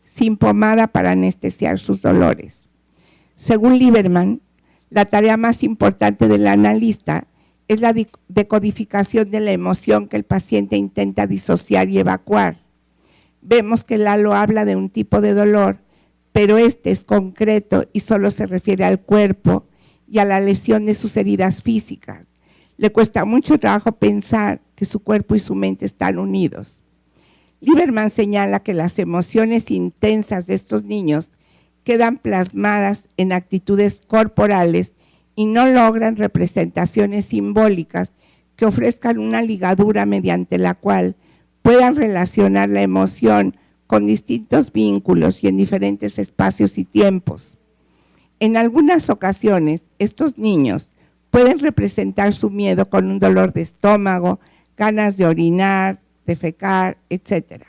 sin pomada para anestesiar sus dolores. Según Lieberman, la tarea más importante del analista es la decodificación de la emoción que el paciente intenta disociar y evacuar. Vemos que Lalo habla de un tipo de dolor, pero este es concreto y solo se refiere al cuerpo y a la lesión de sus heridas físicas. Le cuesta mucho trabajo pensar que su cuerpo y su mente están unidos. Lieberman señala que las emociones intensas de estos niños quedan plasmadas en actitudes corporales y no logran representaciones simbólicas que ofrezcan una ligadura mediante la cual puedan relacionar la emoción con distintos vínculos y en diferentes espacios y tiempos. En algunas ocasiones, estos niños pueden representar su miedo con un dolor de estómago, ganas de orinar, defecar, etc.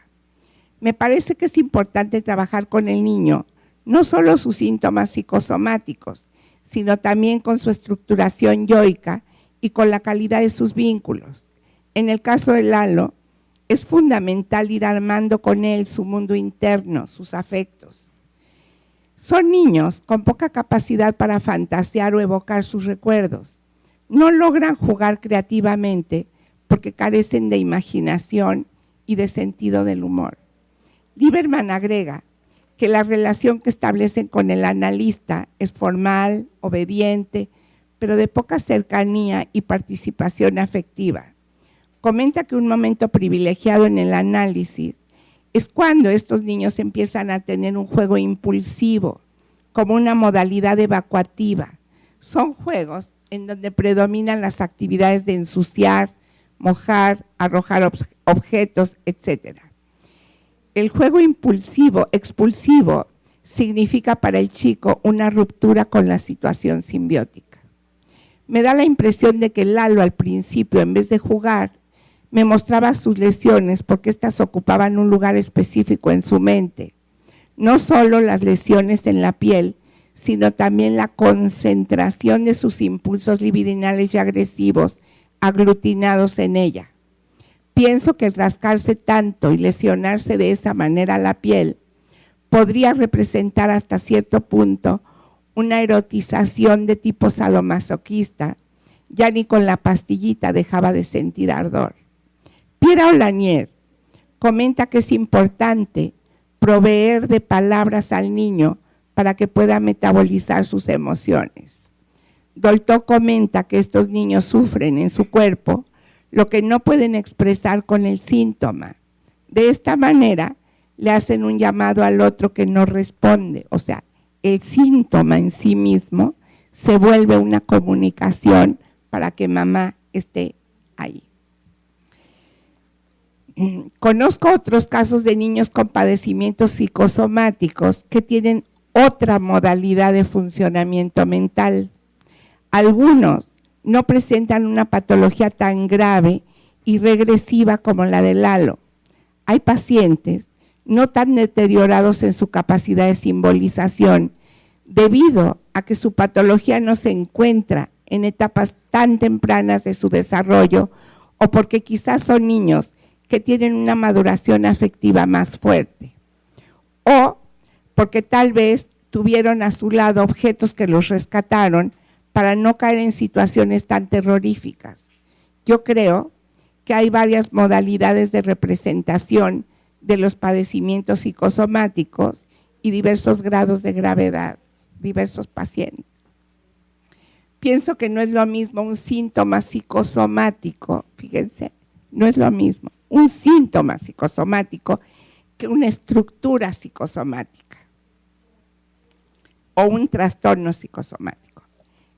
Me parece que es importante trabajar con el niño, no solo sus síntomas psicosomáticos, sino también con su estructuración yoica y con la calidad de sus vínculos. En el caso de Lalo, es fundamental ir armando con él su mundo interno, sus afectos. Son niños con poca capacidad para fantasear o evocar sus recuerdos. No logran jugar creativamente porque carecen de imaginación y de sentido del humor. Lieberman agrega que la relación que establecen con el analista es formal, obediente, pero de poca cercanía y participación afectiva. Comenta que un momento privilegiado en el análisis es cuando estos niños empiezan a tener un juego impulsivo, como una modalidad evacuativa. Son juegos en donde predominan las actividades de ensuciar, mojar, arrojar objetos, etc. El juego expulsivo, significa para el chico una ruptura con la situación simbiótica. Me da la impresión de que Lalo al principio, en vez de jugar, me mostraba sus lesiones porque éstas ocupaban un lugar específico en su mente. No solo las lesiones en la piel, sino también la concentración de sus impulsos libidinales y agresivos aglutinados en ella. Pienso que el rascarse tanto y lesionarse de esa manera la piel podría representar hasta cierto punto una erotización de tipo sadomasoquista. Ya ni con la pastillita dejaba de sentir ardor. Pierre Aulanier comenta que es importante proveer de palabras al niño para que pueda metabolizar sus emociones. Dolto comenta que estos niños sufren en su cuerpo lo que no pueden expresar con el síntoma. De esta manera le hacen un llamado al otro que no responde, o sea, el síntoma en sí mismo se vuelve una comunicación para que mamá esté ahí. Conozco otros casos de niños con padecimientos psicosomáticos que tienen otra modalidad de funcionamiento mental. Algunos no presentan una patología tan grave y regresiva como la de Lalo. Hay pacientes no tan deteriorados en su capacidad de simbolización debido a que su patología no se encuentra en etapas tan tempranas de su desarrollo o porque quizás son niños que tienen una maduración afectiva más fuerte, o porque tal vez tuvieron a su lado objetos que los rescataron para no caer en situaciones tan terroríficas. Yo creo que hay varias modalidades de representación de los padecimientos psicosomáticos y diversos grados de gravedad, diversos pacientes. Pienso que no es lo mismo un síntoma psicosomático, fíjense, no es lo mismo un síntoma psicosomático que una estructura psicosomática o un trastorno psicosomático.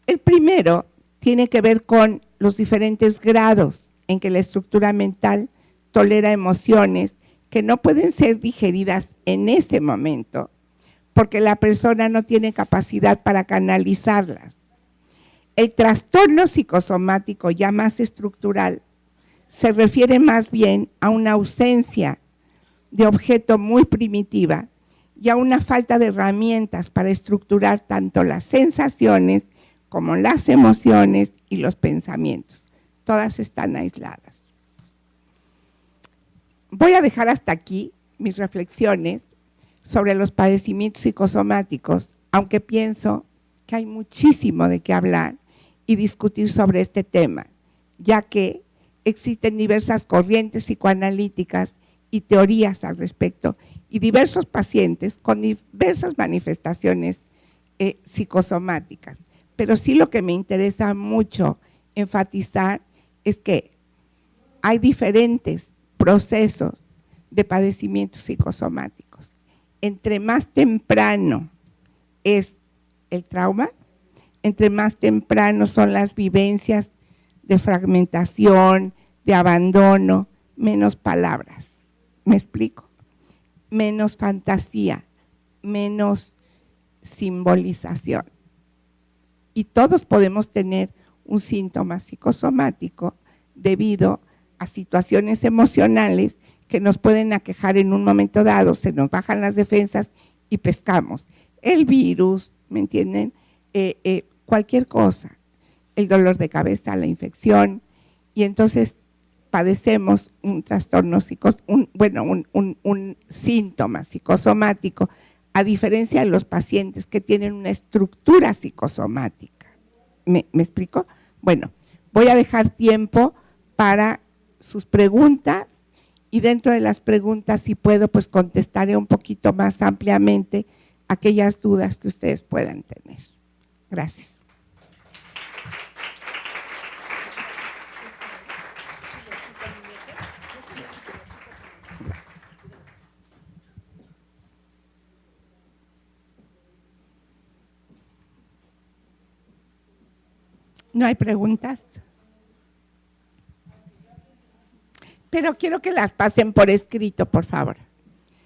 El primero tiene que ver con los diferentes grados en que la estructura mental tolera emociones que no pueden ser digeridas en ese momento porque la persona no tiene capacidad para canalizarlas. El trastorno psicosomático ya más estructural se refiere más bien a una ausencia de objeto muy primitiva y a una falta de herramientas para estructurar tanto las sensaciones como las emociones y los pensamientos. Todas están aisladas. Voy a dejar hasta aquí mis reflexiones sobre los padecimientos psicosomáticos, aunque pienso que hay muchísimo de qué hablar y discutir sobre este tema. ya que existen diversas corrientes psicoanalíticas y teorías al respecto, y diversos pacientes con diversas manifestaciones psicosomáticas. Pero sí lo que me interesa mucho enfatizar es que hay diferentes procesos de padecimientos psicosomáticos. Entre más temprano es el trauma, entre más temprano son las vivencias de fragmentación, de abandono, menos palabras. ¿Me explico? Menos fantasía, menos simbolización. Y todos podemos tener un síntoma psicosomático debido a situaciones emocionales que nos pueden aquejar en un momento dado, se nos bajan las defensas y pescamos. El virus, ¿me entienden? Cualquier cosa, el dolor de cabeza, la infección, y entonces padecemos un trastorno un síntoma psicosomático, a diferencia de los pacientes que tienen una estructura psicosomática. ¿Me explico? Bueno, voy a dejar tiempo para sus preguntas y dentro de las preguntas, si puedo, pues contestaré un poquito más ampliamente aquellas dudas que ustedes puedan tener. Gracias. ¿No hay preguntas? Pero quiero que las pasen por escrito, por favor.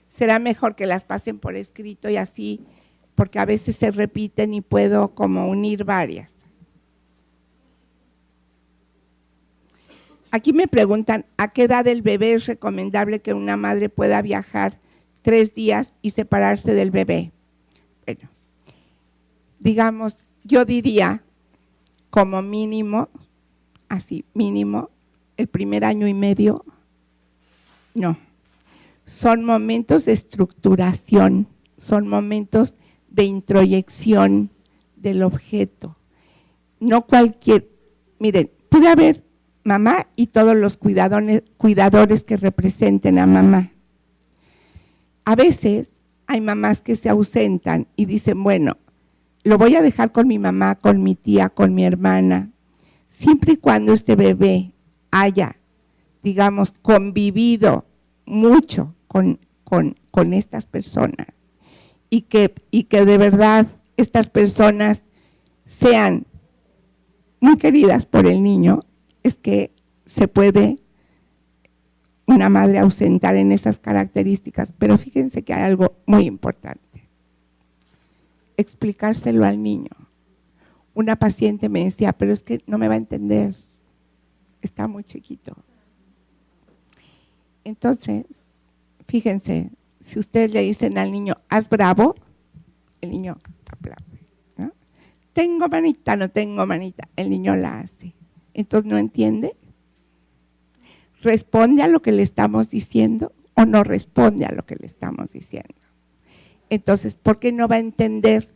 Será mejor que las pasen por escrito y así, porque a veces se repiten y puedo como unir varias. Aquí me preguntan, ¿a qué edad del bebé es recomendable que una madre pueda viajar 3 días y separarse del bebé? Bueno, digamos, yo diría como mínimo, así, mínimo, el primer año y medio, no. Son momentos de estructuración, son momentos de introyección del objeto. No cualquier, miren, puede haber mamá y todos los cuidadores que representen a mamá. A veces hay mamás que se ausentan y dicen, bueno, lo voy a dejar con mi mamá, con mi tía, con mi hermana, siempre y cuando este bebé haya, digamos, convivido mucho con estas personas y que de verdad estas personas sean muy queridas por el niño, es que se puede una madre ausentar en esas características. Pero fíjense que hay algo muy importante. Explicárselo al niño. Una paciente me decía, pero es que no me va a entender, está muy chiquito. Entonces, fíjense, si ustedes le dicen al niño, haz bravo, el niño aplaude, ¿no? Tengo manita, no tengo manita, el niño la hace. Entonces, ¿no entiende? ¿Responde a lo que le estamos diciendo o no responde a lo que le estamos diciendo? Entonces, ¿por qué no va a entender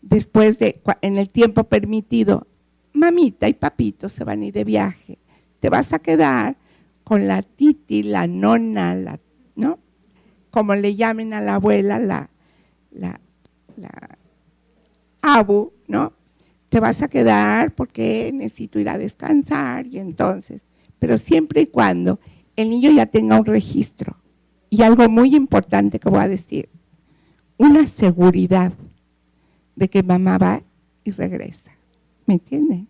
después de, en el tiempo permitido, mamita y papito se van a ir de viaje, te vas a quedar con la titi, la nona, ¿no? Como le llamen a la abuela, la abu, ¿no? Te vas a quedar porque necesito ir a descansar y entonces, pero siempre y cuando el niño ya tenga un registro. Y algo muy importante que voy a decir, una seguridad de que mamá va y regresa. ¿Me entienden?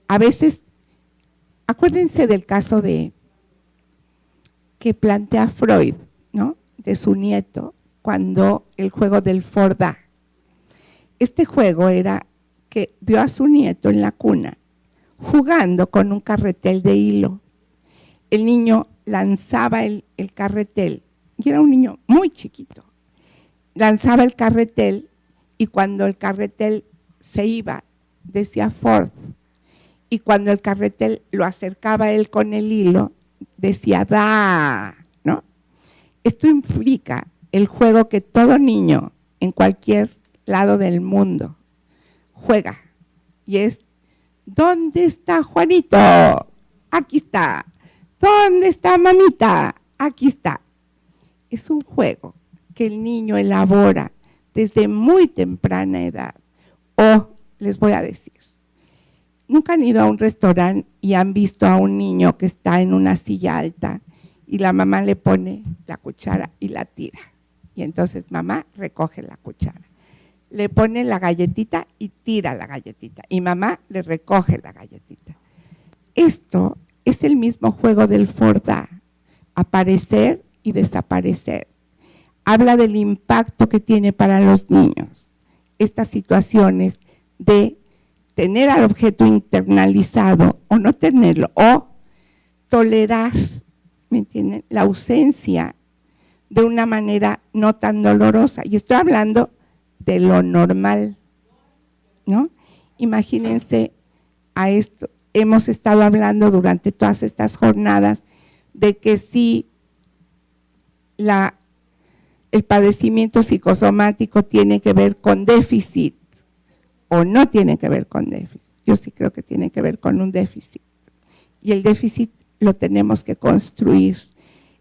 A veces, acuérdense del caso que plantea Freud, ¿no? De su nieto, cuando el juego del Fordá. Este juego era que vio a su nieto en la cuna jugando con un carretel de hilo. El niño lanzaba el carretel, y era un niño muy chiquito. Lanzaba el carretel y cuando el carretel se iba, decía Ford, y cuando el carretel lo acercaba él con el hilo, decía da, ¿no? Esto implica el juego que todo niño en cualquier lado del mundo juega, y es, ¿dónde está Juanito? Aquí está. ¿Dónde está mamita? Aquí está. Es un juego que el niño elabora desde muy temprana edad. O, les voy a decir, ¿nunca han ido a un restaurante y han visto a un niño que está en una silla alta y la mamá le pone la cuchara y la tira? Y entonces mamá recoge la cuchara. Le pone la galletita y tira la galletita. Y mamá le recoge la galletita. Esto es el mismo juego del Fordá. Aparecer y desaparecer. Habla del impacto que tiene para los niños estas situaciones de tener al objeto internalizado o no tenerlo, o tolerar, ¿me entienden?, la ausencia de una manera no tan dolorosa. Y estoy hablando de lo normal, ¿no? Imagínense a esto. Hemos estado hablando durante todas estas jornadas de que si el padecimiento psicosomático tiene que ver con déficit o no tiene que ver con déficit. Yo sí creo que tiene que ver con un déficit. Y el déficit lo tenemos que construir.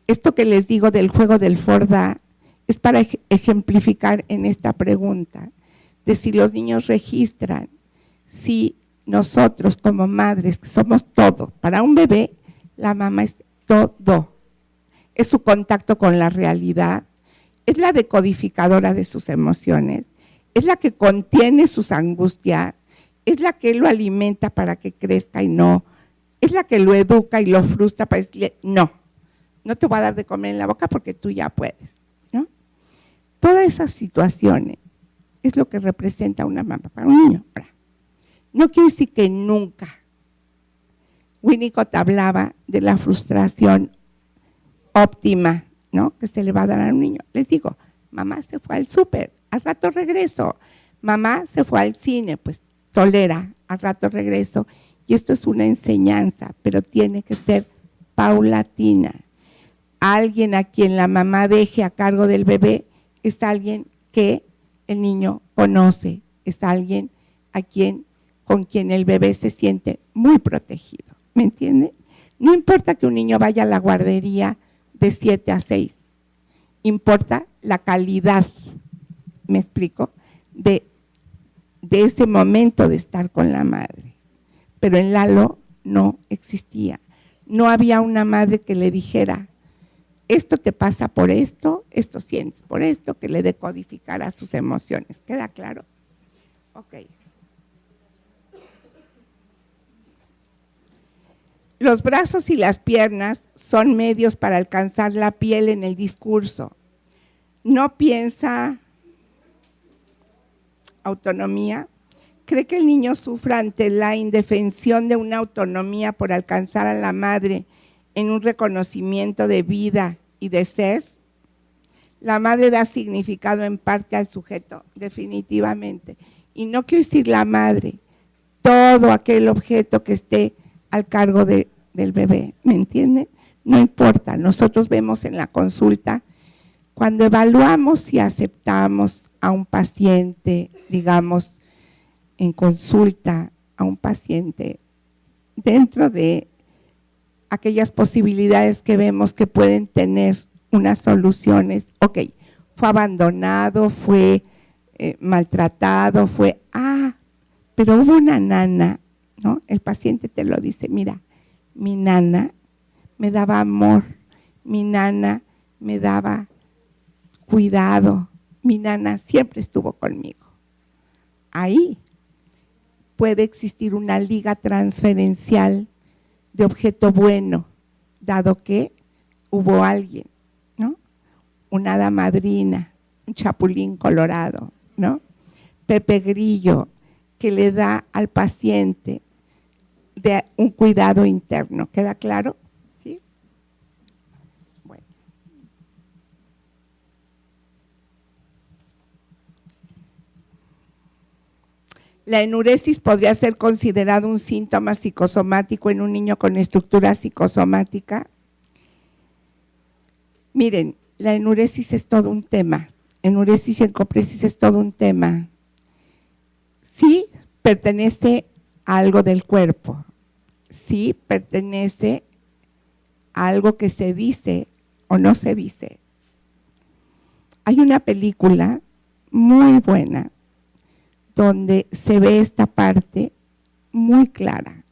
Esto que les digo del juego del Fordá es para ejemplificar en esta pregunta de si los niños registran, si nosotros como madres, que somos todo, para un bebé la mamá es todo, es su contacto con la realidad, es la decodificadora de sus emociones, es la que contiene sus angustias, es la que lo alimenta para que crezca y no, es la que lo educa y lo frustra para decirle, no te voy a dar de comer en la boca porque tú ya puedes, ¿no? Todas esas situaciones es lo que representa una mamá para un niño. Ahora, no quiero decir que nunca. Winnicott hablaba de la frustración óptima, ¿no?, que se le va a dar a un niño. Les digo, mamá se fue al súper, al rato regreso. Mamá se fue al cine, pues tolera, al rato regreso. Y esto es una enseñanza, pero tiene que ser paulatina. Alguien a quien la mamá deje a cargo del bebé es alguien que el niño conoce, es alguien con quien el bebé se siente muy protegido, ¿me entienden? No importa que un niño vaya a la guardería de 7 a 6, importa la calidad, ¿me explico?, de ese momento de estar con la madre. Pero en Lalo no existía, no había una madre que le dijera, esto te pasa por esto sientes por esto, que le decodificara sus emociones. ¿Queda claro? Ok. Los brazos y las piernas son medios para alcanzar la piel en el discurso. No piensa autonomía. ¿Cree que el niño sufra ante la indefensión de una autonomía por alcanzar a la madre en un reconocimiento de vida y de ser? La madre da significado en parte al sujeto, definitivamente. Y no quiero decir la madre, todo aquel objeto que esté al cargo del bebé, ¿me entienden? No importa, nosotros vemos en la consulta, cuando evaluamos y aceptamos a un paciente, digamos, en consulta a un paciente, dentro de aquellas posibilidades que vemos que pueden tener unas soluciones, ok, fue abandonado, fue maltratado, pero hubo una nana, ¿no? El paciente te lo dice, mira, mi nana me daba amor, mi nana me daba cuidado, mi nana siempre estuvo conmigo. Ahí puede existir una liga transferencial de objeto bueno, dado que hubo alguien, ¿no? Una hada madrina, un chapulín colorado, ¿no? Pepe Grillo, que le da al paciente de un cuidado interno. ¿Queda claro? ¿Sí? Bueno. La enuresis podría ser considerado un síntoma psicosomático en un niño con estructura psicosomática. Miren, la enuresis es todo un tema. Enuresis y encopresis es todo un tema. Sí pertenece a algo del cuerpo. si pertenece a algo que se dice o no se dice. Hay una película muy buena donde se ve esta parte muy clara.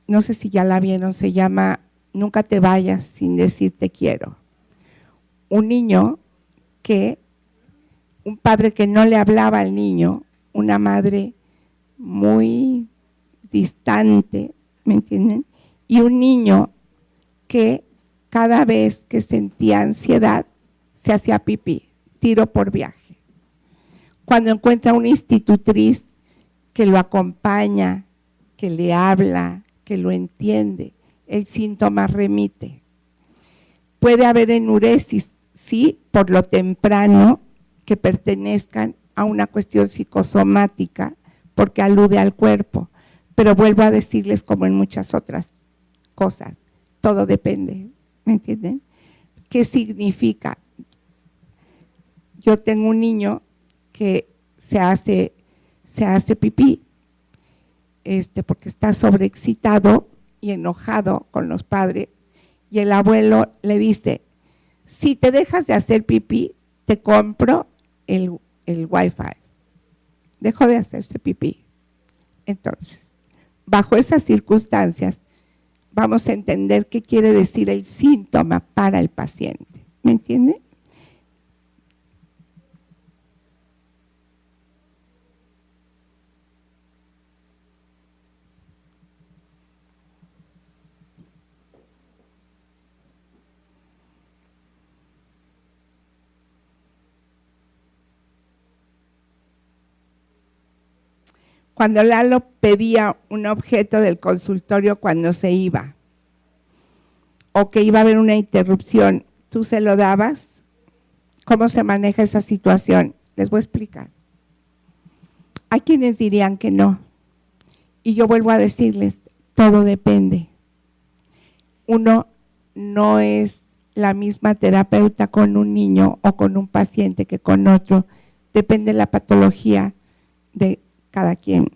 No sé si ya la vieron, se llama Nunca te vayas sin decir te quiero. Un niño un padre que no le hablaba al niño, una madre muy distante, ¿me entienden? Y un niño que cada vez que sentía ansiedad se hacía pipí, tiro por viaje. Cuando encuentra una institutriz que lo acompaña, que le habla, que lo entiende, el síntoma remite. Puede haber enuresis, sí, por lo temprano que pertenezcan a una cuestión psicosomática, porque alude al cuerpo. Pero vuelvo a decirles, como en muchas otras cosas, todo depende, ¿me entienden? ¿Qué significa? Yo tengo un niño que se hace pipí, porque está sobreexcitado y enojado con los padres, y el abuelo le dice, si te dejas de hacer pipí, te compro el Wi-Fi. Dejó de hacerse pipí. Entonces, bajo esas circunstancias, vamos a entender qué quiere decir el síntoma para el paciente. ¿Me entiende? Cuando Lalo pedía un objeto del consultorio cuando se iba, o que iba a haber una interrupción, ¿tú se lo dabas? ¿Cómo se maneja esa situación? Les voy a explicar. Hay quienes dirían que no, y yo vuelvo a decirles, todo depende. Uno no es la misma terapeuta con un niño o con un paciente que con otro, depende de la patología de cada quien.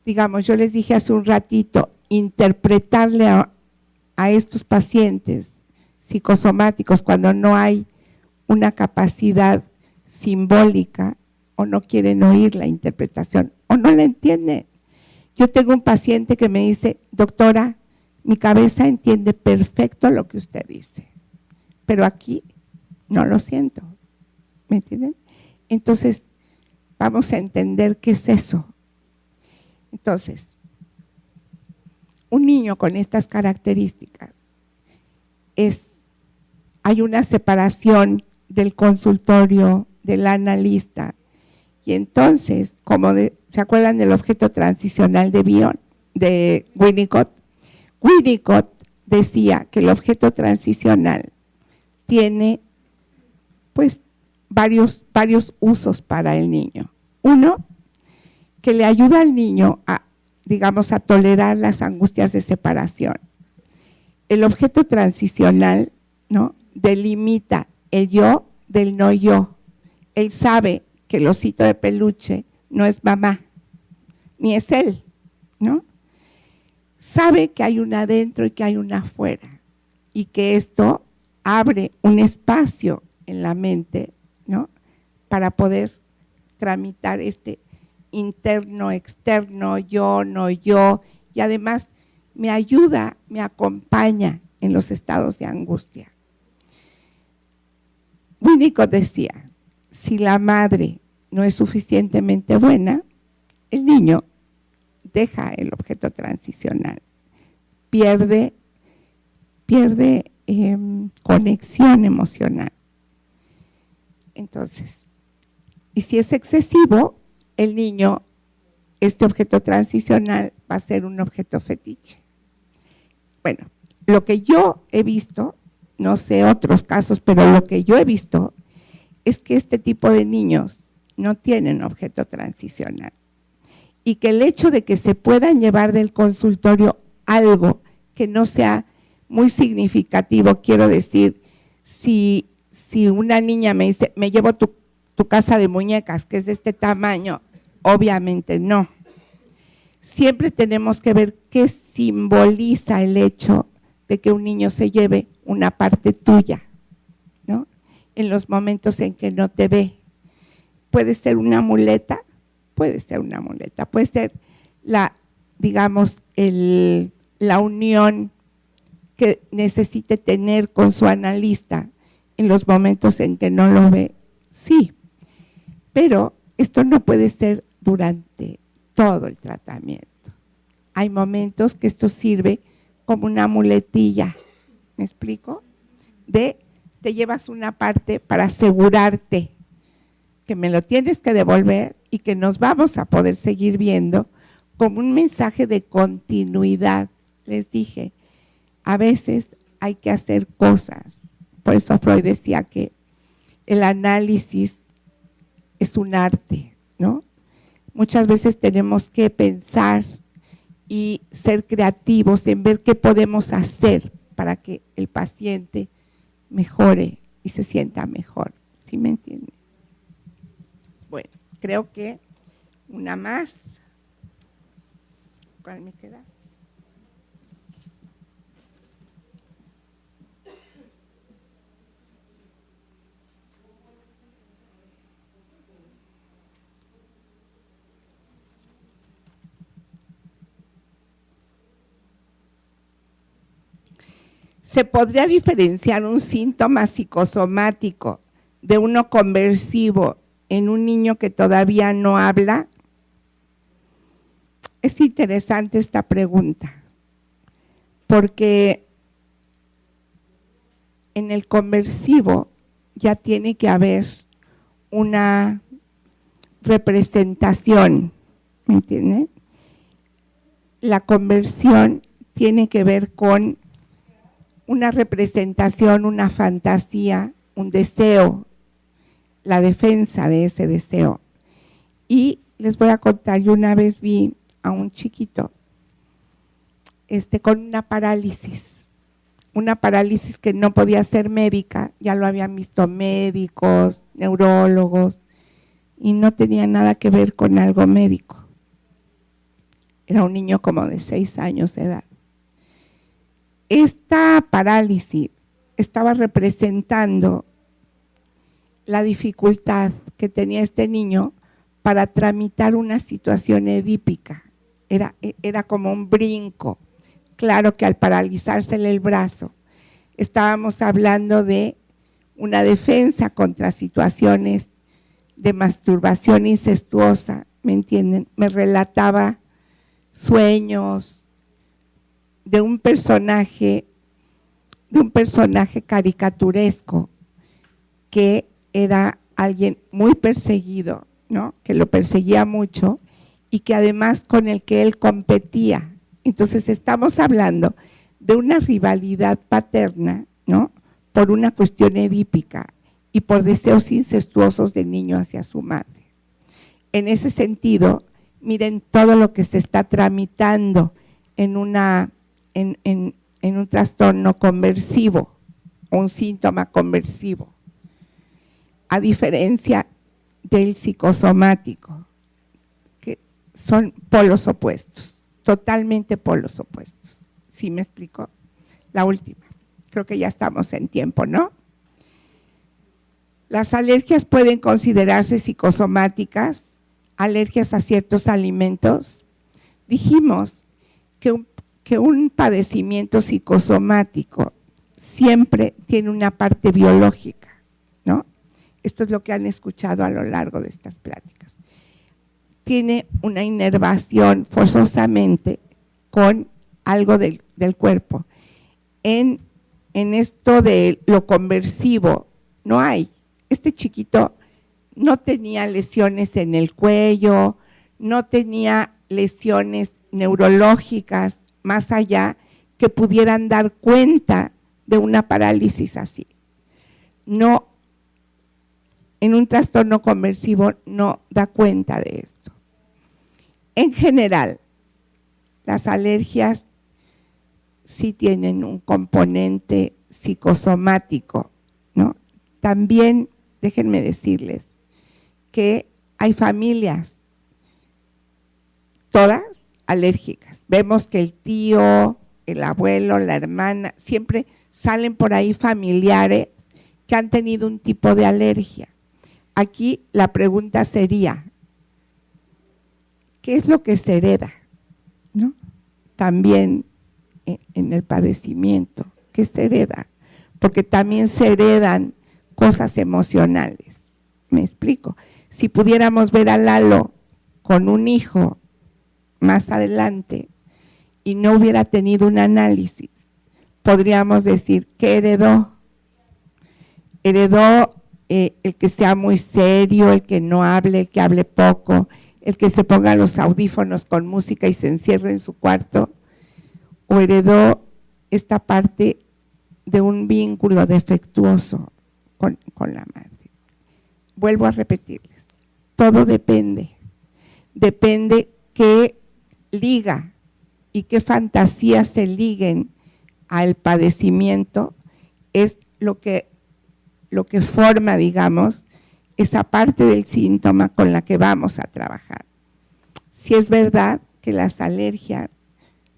Digamos, yo les dije hace un ratito, interpretarle a estos pacientes psicosomáticos cuando no hay una capacidad simbólica o no quieren oír la interpretación o no la entienden. Yo tengo un paciente que me dice, doctora, mi cabeza entiende perfecto lo que usted dice, pero aquí no lo siento, ¿me entienden? Entonces, vamos a entender qué es eso. Entonces, un niño con estas características, hay una separación del consultorio, del analista, y entonces, ¿se acuerdan del objeto transicional de Winnicott? Winnicott decía que el objeto transicional tiene, pues, varios usos para el niño. Uno, que le ayuda al niño a tolerar las angustias de separación. El objeto transicional, ¿no?, delimita el yo del no yo. Él sabe que el osito de peluche no es mamá, ni es él, ¿no? Sabe que hay una adentro y que hay una afuera, y que esto abre un espacio en la mente, ¿no?, para poder tramitar este interno, externo, yo, no yo, y además me ayuda, me acompaña en los estados de angustia. Winnicott decía, si la madre no es suficientemente buena, el niño deja el objeto transicional, pierde conexión emocional. Entonces, y si es excesivo, el niño, este objeto transicional va a ser un objeto fetiche. Bueno, lo que yo he visto, no sé otros casos, pero lo que yo he visto es que este tipo de niños no tienen objeto transicional, y que el hecho de que se puedan llevar del consultorio algo que no sea muy significativo, quiero decir, si una niña me dice, me llevo tu casa de muñecas, que es de este tamaño, obviamente no. Siempre tenemos que ver qué simboliza el hecho de que un niño se lleve una parte tuya, ¿no? En los momentos en que no te ve. Puede ser una muleta, puede ser digamos, la unión que necesite tener con su analista en los momentos en que no lo ve, sí, pero esto no puede ser durante todo el tratamiento. Hay momentos que esto sirve como una muletilla, ¿me explico? Te llevas una parte para asegurarte que me lo tienes que devolver y que nos vamos a poder seguir viendo como un mensaje de continuidad. Les dije, a veces hay que hacer cosas. Por eso Freud decía que el análisis es un arte, ¿no? Muchas veces tenemos que pensar y ser creativos en ver qué podemos hacer para que el paciente mejore y se sienta mejor. ¿Sí me entienden? Bueno, creo que una más. ¿Cuál me queda? Se podría diferenciar un síntoma psicosomático de uno conversivo en un niño que todavía no habla. Es interesante esta pregunta, porque en el conversivo ya tiene que haber una representación, ¿me entienden? La conversión tiene que ver con una representación, una fantasía, un deseo, la defensa de ese deseo. Y les voy a contar, yo una vez vi a un chiquito con una parálisis que no podía ser médica, ya lo habían visto médicos, neurólogos, y no tenía nada que ver con algo médico. Era un niño como de 6 años de edad. Esta parálisis estaba representando la dificultad que tenía este niño para tramitar una situación edípica. Era como un brinco. Claro que al paralizársele el brazo, estábamos hablando de una defensa contra situaciones de masturbación incestuosa, ¿me entienden? Me relataba sueños de un personaje caricaturesco que era alguien muy perseguido, ¿no? Que lo perseguía mucho y que además con el que él competía. Entonces estamos hablando de una rivalidad paterna, ¿no? Por una cuestión edípica y por deseos incestuosos del niño hacia su madre. En ese sentido, miren todo lo que se está tramitando en un trastorno conversivo, un síntoma conversivo, a diferencia del psicosomático, que son polos opuestos, totalmente polos opuestos. ¿Sí me explico? La última, creo que ya estamos en tiempo, ¿no? Las alergias pueden considerarse psicosomáticas, alergias a ciertos alimentos. Dijimos que un padecimiento psicosomático siempre tiene una parte biológica, ¿no? Esto es lo que han escuchado a lo largo de estas pláticas. Tiene una inervación forzosamente con algo del cuerpo. En esto de lo conversivo no hay. Este chiquito no tenía lesiones en el cuello, no tenía lesiones neurológicas más allá que pudieran dar cuenta de una parálisis así. No, en un trastorno conversivo no da cuenta de esto. En general, las alergias sí tienen un componente psicosomático, ¿no? También, déjenme decirles que hay familias, todas, alérgicas. Vemos que el tío, el abuelo, la hermana, siempre salen por ahí familiares que han tenido un tipo de alergia. Aquí la pregunta sería, ¿qué es lo que se hereda? ¿No? También en el padecimiento, ¿qué se hereda? Porque también se heredan cosas emocionales. ¿Me explico? Si pudiéramos ver a Lalo con un hijo más adelante y no hubiera tenido un análisis, podríamos decir, ¿qué heredó? Heredó el que sea muy serio, el que no hable, el que hable poco, el que se ponga los audífonos con música y se encierre en su cuarto, o heredó esta parte de un vínculo defectuoso con la madre. Vuelvo a repetirles, todo depende qué liga y qué fantasías se liguen al padecimiento, es lo que forma, digamos, esa parte del síntoma con la que vamos a trabajar. Si es verdad que las alergias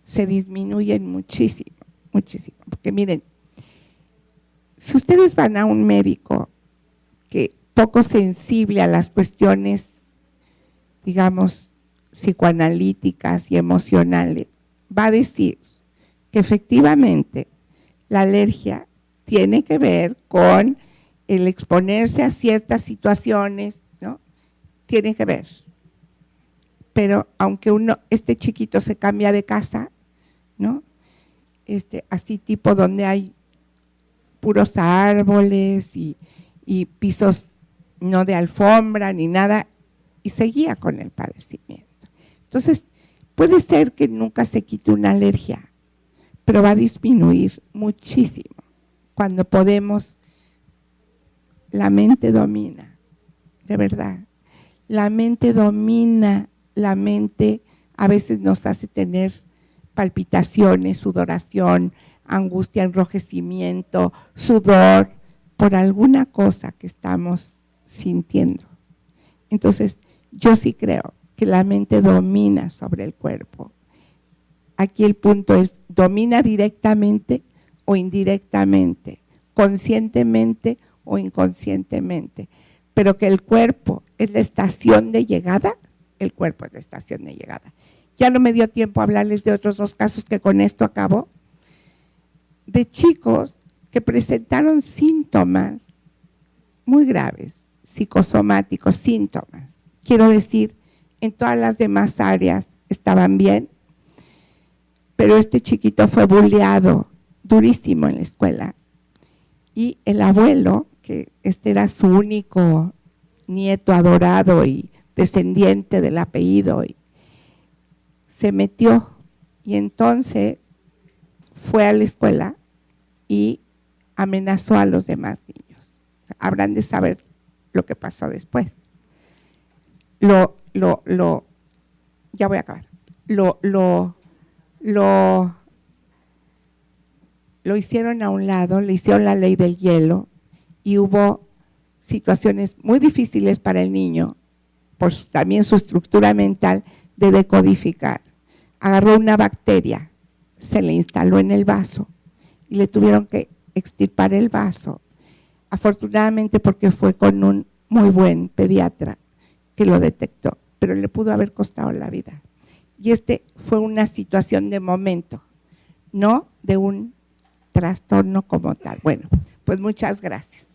se disminuyen muchísimo, muchísimo, porque miren, si ustedes van a un médico que poco sensible a las cuestiones, digamos, psicoanalíticas y emocionales, va a decir que efectivamente la alergia tiene que ver con el exponerse a ciertas situaciones, ¿no? Tiene que ver. Pero aunque este chiquito se cambia de casa, ¿no? Así tipo donde hay puros árboles y pisos no de alfombra ni nada, y seguía con el padecimiento. Entonces, puede ser que nunca se quite una alergia, pero va a disminuir muchísimo cuando podemos. La mente domina, de verdad. La mente domina, la mente a veces nos hace tener palpitaciones, sudoración, angustia, enrojecimiento, sudor, por alguna cosa que estamos sintiendo. Entonces, yo sí creo que la mente domina sobre el cuerpo. Aquí el punto es, ¿domina directamente o indirectamente? ¿Conscientemente o inconscientemente? Pero que el cuerpo es la estación de llegada, el cuerpo es la estación de llegada. Ya no me dio tiempo a hablarles de otros 2 casos que con esto acabo, de chicos que presentaron síntomas muy graves, psicosomáticos, síntomas. Quiero decir, en todas las demás áreas estaban bien, pero este chiquito fue bulleado durísimo en la escuela. Y el abuelo, que era su único nieto adorado y descendiente del apellido, se metió y entonces fue a la escuela y amenazó a los demás niños. O sea, habrán de saber lo que pasó después. Ya voy a acabar. Lo hicieron a un lado, le hicieron la ley del hielo y hubo situaciones muy difíciles para el niño, por también su estructura mental, de decodificar. Agarró una bacteria, se le instaló en el vaso y le tuvieron que extirpar el vaso. Afortunadamente, porque fue con un muy buen pediatra que lo detectó, pero le pudo haber costado la vida. Y fue una situación de momento, no de un trastorno como tal. Bueno, pues muchas gracias.